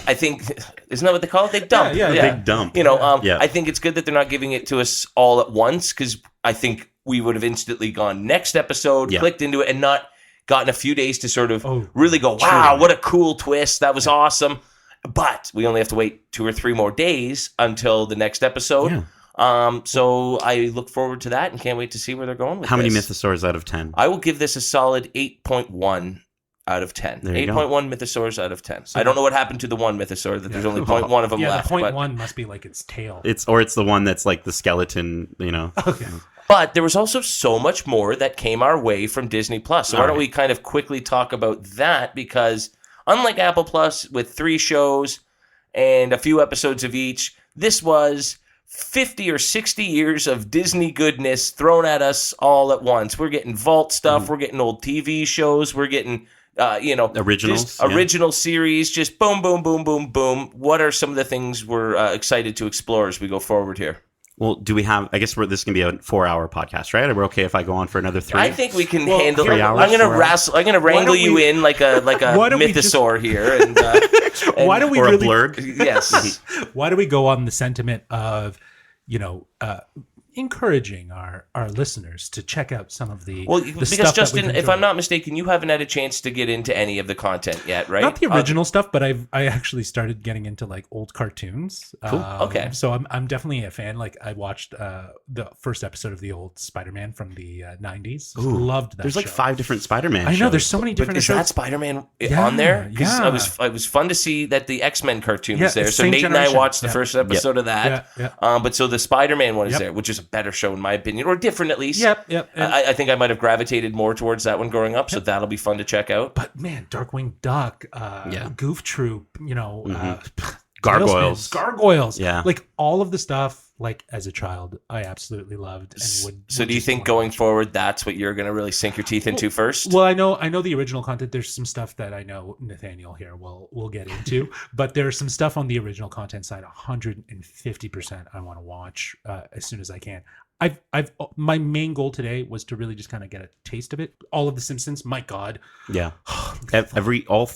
I think, isn't that what they call it? They dump. Yeah. Big dump. I think it's good that they're not giving it to us all at once, because I think we would have instantly gone next episode, clicked into it, and not gotten a few days to sort of really go, wow, what a cool twist. That was awesome. But we only have to wait 2 or 3 more days until the next episode. Yeah. So I look forward to that and can't wait to see where they're going with this. How many mythosaurs out of 10? I will give this a solid 8.1 out of 10. 8.1 mythosaurs out of 10. So I don't know what happened to the one mythosaur, that there's only 0.1 of them left. Yeah, the 0.1 must be like its tail. It's the one that's like the skeleton, Okay. But there was also so much more that came our way from Disney Plus. So why don't we kind of quickly talk about that? Because unlike Apple Plus with 3 shows and a few episodes of each, this was 50 or 60 years of Disney goodness thrown at us all at once. We're getting vault stuff. We're getting old TV shows. We're getting, originals, original series. Just boom, boom, boom, boom, boom. What are some of the things we're excited to explore as we go forward here? Well, do we have? I guess this can be a 4-hour podcast, right? Are we okay if I go on for another 3? I think we can handle. 3 hours, I'm going to wrangle you in like a mythosaur here, and why don't we or really? A blurg? Yes. Why do we go on the sentiment of, encouraging our listeners to check out some of the because stuff Justin, that we've if I'm enjoyed. not mistaken, you haven't had a chance to get into any of the content yet, right? Not the original stuff, but I actually started getting into like old cartoons. Cool. Okay. So I'm definitely a fan. Like I watched the first episode of the old Spider-Man from the 90s. Ooh. Loved that. There's like show. 5 different Spider-Man I know. shows. There's so many different. Is that Spider-Man Yeah, on there? Because yeah. it was fun to see that the X-Men cartoon was Yeah, there. So same Nate and I generation. watched the first episode of that. Yeah. But so the Spider-Man one is Yep. there, which is a better show in my opinion, or different at least. Yep. I think I might have gravitated more towards that one growing up, so that'll be fun to check out. But man, Darkwing Duck, Goof Troop, Gargoyles. Gargoyles. Yeah. Like all of the stuff, like as a child, I absolutely loved and would. So do you think going forward, that's what you're going to really sink your teeth into first? Well, I know the original content. There's some stuff that I know Nathaniel here will get into, but there's some stuff on the original content side. 150% I want to watch as soon as I can. I've my main goal today was to really just kind of get a taste of it. All of the Simpsons, my God, Yeah. all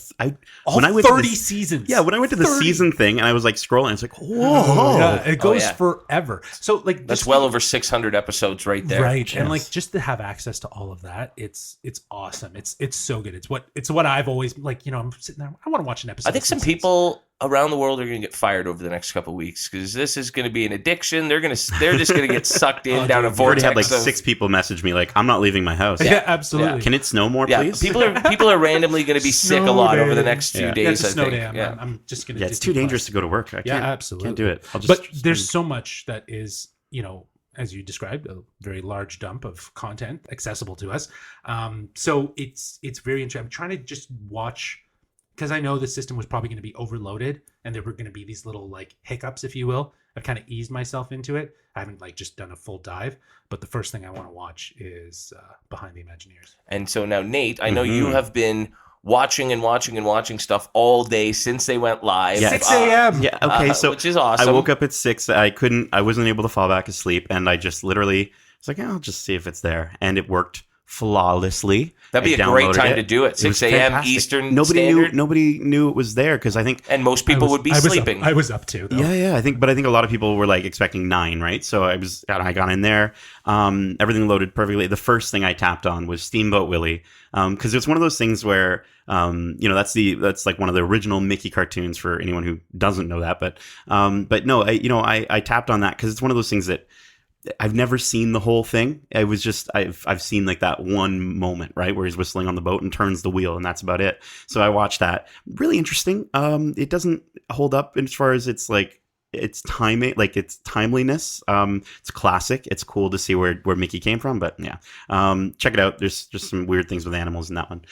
when I went to 30 the- seasons. Yeah, when I went to the 30. season thing and I was like scrolling, it's like, whoa. Yeah, it goes yeah. forever. So like That's just well over 600 episodes right there. right, Yes. and like just to have access to all of that, it's awesome. It's so good. It's what I've always I'm sitting there. I want to watch an episode. I think of some Simpsons. people around the world are going to get fired over the next couple of weeks because this is going to be an addiction. They're just going to get sucked in down a I've already vortex. had like 6 people message me like, I'm not leaving my house. Yeah, absolutely. Can it snow more, Yeah, please? people are randomly going to be sick a lot over the next few Yeah. days. Yeah, it's a I snow think. day. Yeah. I'm just going to. Yeah, it's too dangerous to go to work. I can't, absolutely. can't do it. I'll just But there's so much that is, as you described, a very large dump of content accessible to us. So it's very interesting. I'm trying to just watch, because I know the system was probably going to be overloaded and there were going to be these little like hiccups, if you will. I've kind of eased myself into it. I haven't like just done a full dive, but the first thing I want to watch is Behind the Imagineers. And so now, Nate, I know you have been watching and watching and watching stuff all day since they went live. Yeah. 6 a.m. Yeah. Okay. So which is awesome. I woke up at 6. I wasn't able to fall back asleep, and I just literally was like, I'll just see if it's there, and it worked flawlessly. That'd be I a great downloaded time to do it. 6 a.m. fantastic. Eastern Nobody Standard. Nobody knew it was there because I think. And most people would be sleeping. I was up too, though. Yeah. I think a lot of people were like expecting 9, right? So I got in there. Everything loaded perfectly. The first thing I tapped on was Steamboat Willie, because it's one of those things where, that's like one of the original Mickey cartoons for anyone who doesn't know that. But no, I tapped on that because it's one of those things that I've never seen the whole thing. It was just I've seen like that one moment, right, where he's whistling on the boat and turns the wheel, and that's about it. So I watched that. Really interesting. It doesn't hold up as far as its timing, like its timeliness. It's classic. It's cool to see where Mickey came from. But yeah, check it out. There's just some weird things with animals in that one.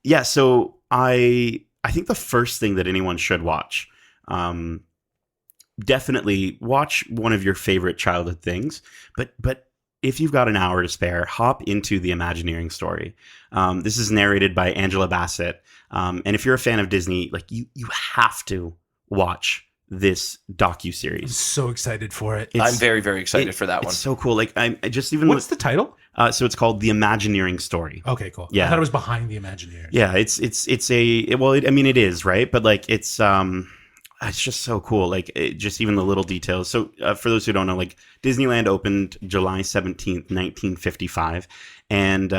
Yeah. So I think the first thing that anyone should watch. Definitely watch one of your favorite childhood things, but if you've got an hour to spare, hop into the Imagineering story. This is narrated by Angela Bassett, and if you're a fan of Disney, like you have to watch this docuseries. I'm so excited for it. I'm very, very excited for that one. It's so cool. Like I just even What's the title? So it's called The Imagineering Story. Okay, cool. Yeah. I thought it was Behind the Imagineers. Yeah, it is, right? But like it's just so cool. Like just even the little details. So for those who don't know, like Disneyland opened July 17th, 1955. And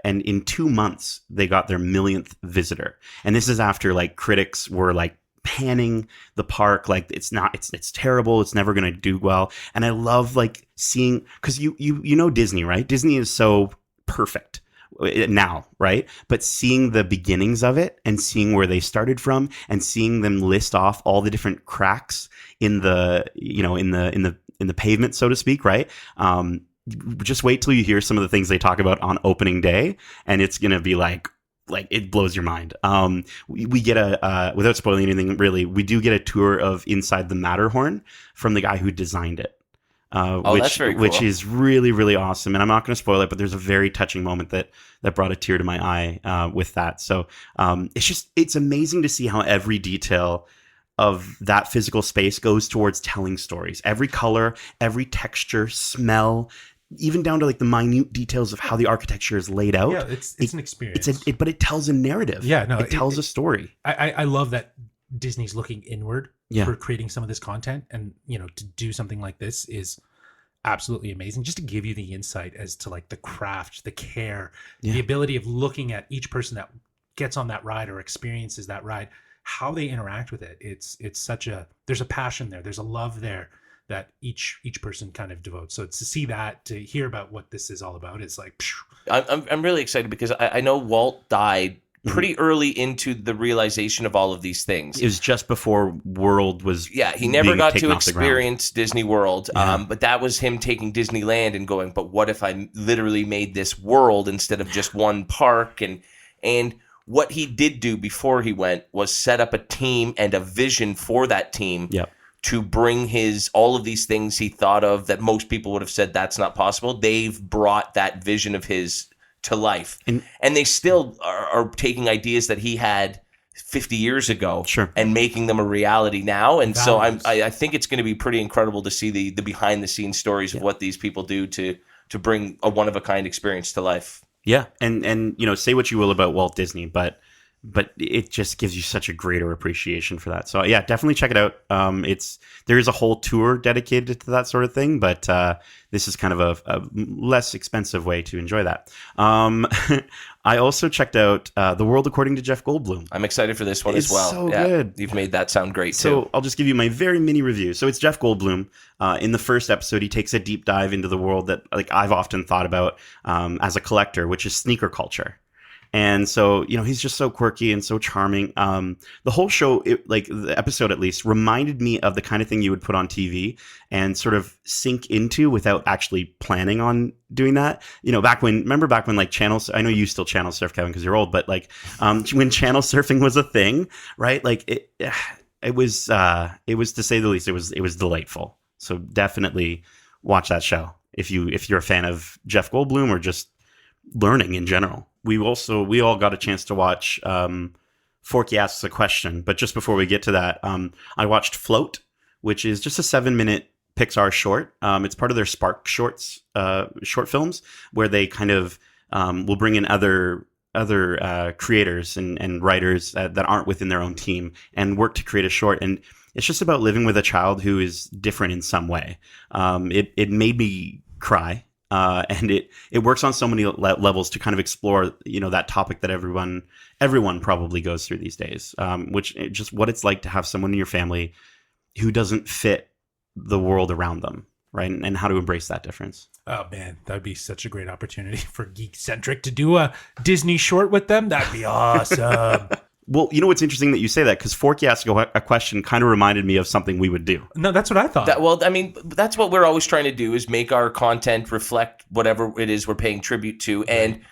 in 2 months they got their 1,000,000th visitor. And this is after like critics were like panning the park like it's terrible, it's never going to do well. And I love like seeing, because you know Disney, right? Disney is so perfect now, right? But seeing the beginnings of it and seeing where they started from and seeing them list off all the different cracks in the in the pavement, so to speak, right? Just wait till you hear some of the things they talk about on opening day, and it's gonna be like it blows your mind. We get without spoiling anything really, we do get a tour of inside the Matterhorn from the guy who designed it. That's very cool. Which is really, really awesome. And I'm not going to spoil it, but there's a very touching moment that brought a tear to my eye with that. So it's amazing to see how every detail of that physical space goes towards telling stories. Every color, every texture, smell, even down to like the minute details of how the architecture is laid out. Yeah, it's an experience. But it tells a narrative. Yeah, no, it tells a story. I love that Disney's looking inward Yeah. for creating some of this content, and to do something like this is absolutely amazing, just to give you the insight as to like the craft, the care, the ability of looking at each person that gets on that ride or experiences that ride, how they interact with it. It's such there's a passion there, there's a love there that each person kind of devotes. So to see that, to hear about what this is all about, is like phew. I'm really excited because I know Walt died pretty early into the realization of all of these things. It was just before World was he never being got taken to off the ground. experience Disney World, Yeah. but that was him taking Disneyland and going, but what if I literally made this world instead of just one park? And what he did do before he went was set up a team and a vision for that team. Yep. To bring all of these things he thought of that most people would have said that's not possible. They've brought that vision of his to life. And they still are taking ideas that he had 50 years ago and making them a reality now. And so I think it's going to be pretty incredible to see the behind the scenes stories of what these people do to bring a one of a kind experience to life. Yeah. And say what you will about Walt Disney, but but it just gives you such a greater appreciation for that. So yeah, definitely check it out. There is a whole tour dedicated to that sort of thing, but this is kind of a less expensive way to enjoy that. I also checked out The World According to Jeff Goldblum. I'm excited for this one It's as well. so good. You've made that sound great too. So I'll just give you my very mini review. So it's Jeff Goldblum. In the first episode, he takes a deep dive into the world that like I've often thought about as a collector, which is sneaker culture. And so, he's just so quirky and so charming. The whole show, the episode at least, reminded me of the kind of thing you would put on TV and sort of sink into without actually planning on doing that. Back when like channels, I know you still channel surf, Kevin, because you're old, but like when channel surfing was a thing, right? Like it was to say the least, it was delightful. So definitely watch that show if you're a fan of Jeff Goldblum or just learning in general. We all got a chance to watch Forky Asks a Question, but just before we get to that, I watched Float, which is just a 7-minute Pixar short. It's part of their Spark short films, where they kind of will bring in other creators and writers that aren't within their own team and work to create a short. And it's just about living with a child who is different in some way. It made me cry. And it works on so many levels to kind of explore, that topic that everyone probably goes through these days, which just what it's like to have someone in your family who doesn't fit the world around them, right? And how to embrace that difference. Oh man, that'd be such a great opportunity for Geekcentric to do a Disney short with them. That'd be awesome. Well, what's interesting that you say that, because Forky Asked a Question kind of reminded me of something we would do. No, that's what I thought. That's what we're always trying to do, is make our content reflect whatever it is we're paying tribute to. And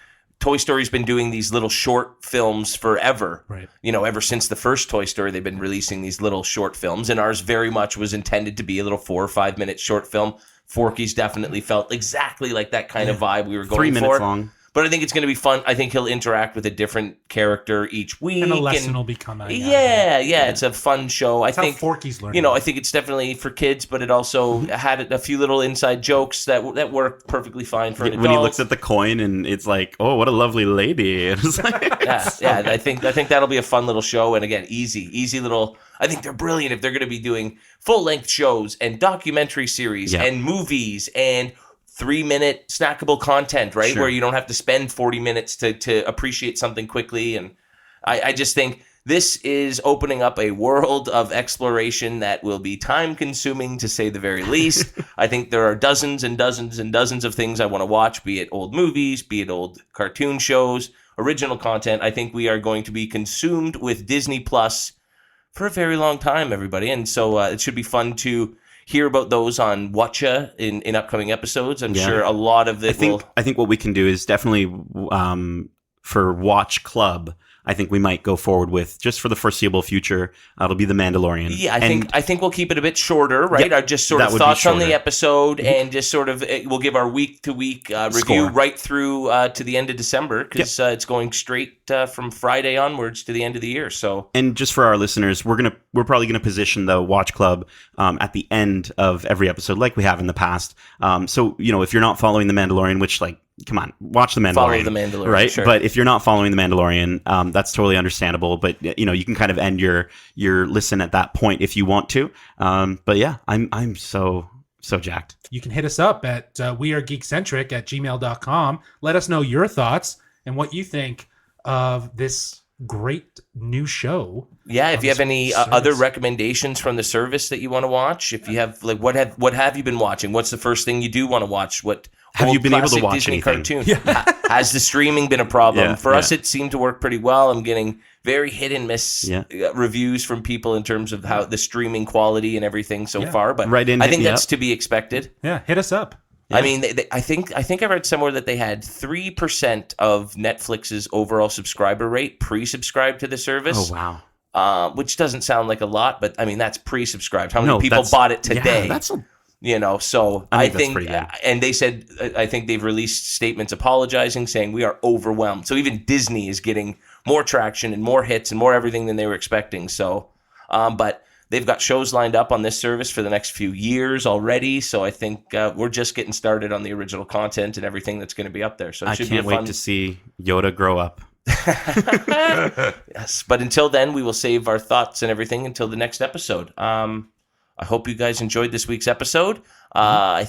Toy Story's been doing these little short films forever. Right. Ever since the first Toy Story, they've been releasing these little short films. And ours very much was intended to be a little 4 or 5 minute short film. Forky's definitely felt exactly like that kind of vibe we were going 3 minutes for. long. But I think it's going to be fun. I think he'll interact with a different character each week. And a lesson will be coming. Yeah. It's a fun show. That's I think how Forky's learning. I think it's definitely for kids, but it also had a few little inside jokes that work perfectly fine for an adult. When he looks at the coin and it's like, oh, what a lovely lady. It's like, I think that'll be a fun little show. And again, easy little. I think they're brilliant if they're going to be doing full-length shows and documentary series and movies and 3-minute snackable content, right? Sure. Where you don't have to spend 40 minutes to appreciate something quickly. And I just think this is opening up a world of exploration that will be time consuming, to say the very least. I think there are dozens and dozens and dozens of things I want to watch, be it old movies, be it old cartoon shows, original content. I think we are going to be consumed with Disney Plus for a very long time, everybody. And so it should be fun to hear about those on Watcha in upcoming episodes. I'm sure a lot of it I think what we can do is definitely for Watch Club, I think we might go forward with, just for the foreseeable future, it'll be The Mandalorian. Yeah, I think we'll keep it a bit shorter, right? Our just sort of thoughts on the episode, and just sort of we'll give our week-to-week review right through to the end of December, because it's going straight from Friday onwards to the end of the year. So, and just for our listeners, we're probably gonna position the Watch Club at the end of every episode, like we have in the past. So if you're not following The Mandalorian, which come on, watch The Mandalorian. Follow The Mandalorian, right? Sure. But if you're not following The Mandalorian, that's totally understandable. But you can kind of end your listen at that point if you want to. But yeah, I'm so jacked. You can hit us up at wearegeekcentric@gmail.com. Let us know your thoughts and what you think of this great new show. Yeah, if you have any other recommendations from the service that you want to watch, if you have what have you been watching? What's the first thing you do want to watch? What have you been able to watch Disney anything? Cartoon? Yeah. Has the streaming been a problem? For us, yeah. it seemed to work pretty well. I'm getting very hit and miss reviews from people in terms of how the streaming quality and everything so far. But I think that's to be expected. Yeah, hit us up. Yeah. I mean, I think I read somewhere that they had 3% of Netflix's overall subscriber rate pre-subscribed to the service. Oh wow. Which doesn't sound like a lot, but I mean that's pre-subscribed. How many people bought it today? Yeah, so I think and they said I think they've released statements apologizing, saying we are overwhelmed. So even Disney is getting more traction and more hits and more everything than they were expecting. So, but they've got shows lined up on this service for the next few years already. So I think we're just getting started on the original content and everything that's going to be up there. So it should be I can't wait to see Yoda grow up. Yes, but until then, we will save our thoughts and everything until the next episode. I hope you guys enjoyed this week's episode. I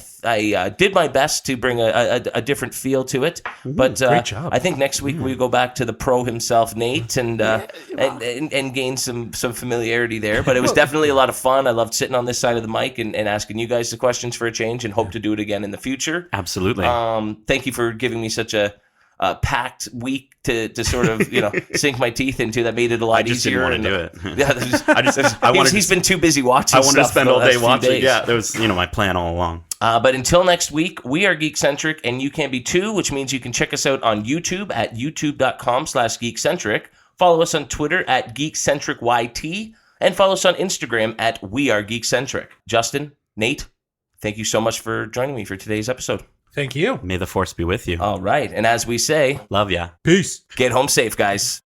did my best to bring a different feel to it, but great job. I think next week we go back to the pro himself, Nate, and gain some familiarity there. But it was definitely a lot of fun. I loved sitting on this side of the mic and asking you guys the questions for a change, and hope to do it again in the future. Absolutely. Thank you for giving me such a packed week to sort of sink my teeth into. That made it a lot I just easier. didn't want to do it. Yeah, he's been too busy watching. I wanted to stuff spend for the all day last few watching. days. Yeah, that was my plan all along. But until next week, we are Geekcentric, and you can be too, which means you can check us out on YouTube at youtube.com/Geekcentric. Follow us on Twitter at GeekcentricYT, and follow us on Instagram at We Are Geekcentric. Justin, Nate, thank you so much for joining me for today's episode. Thank you. May the force be with you. All right, and as we say, Love ya. Peace. get home safe, guys.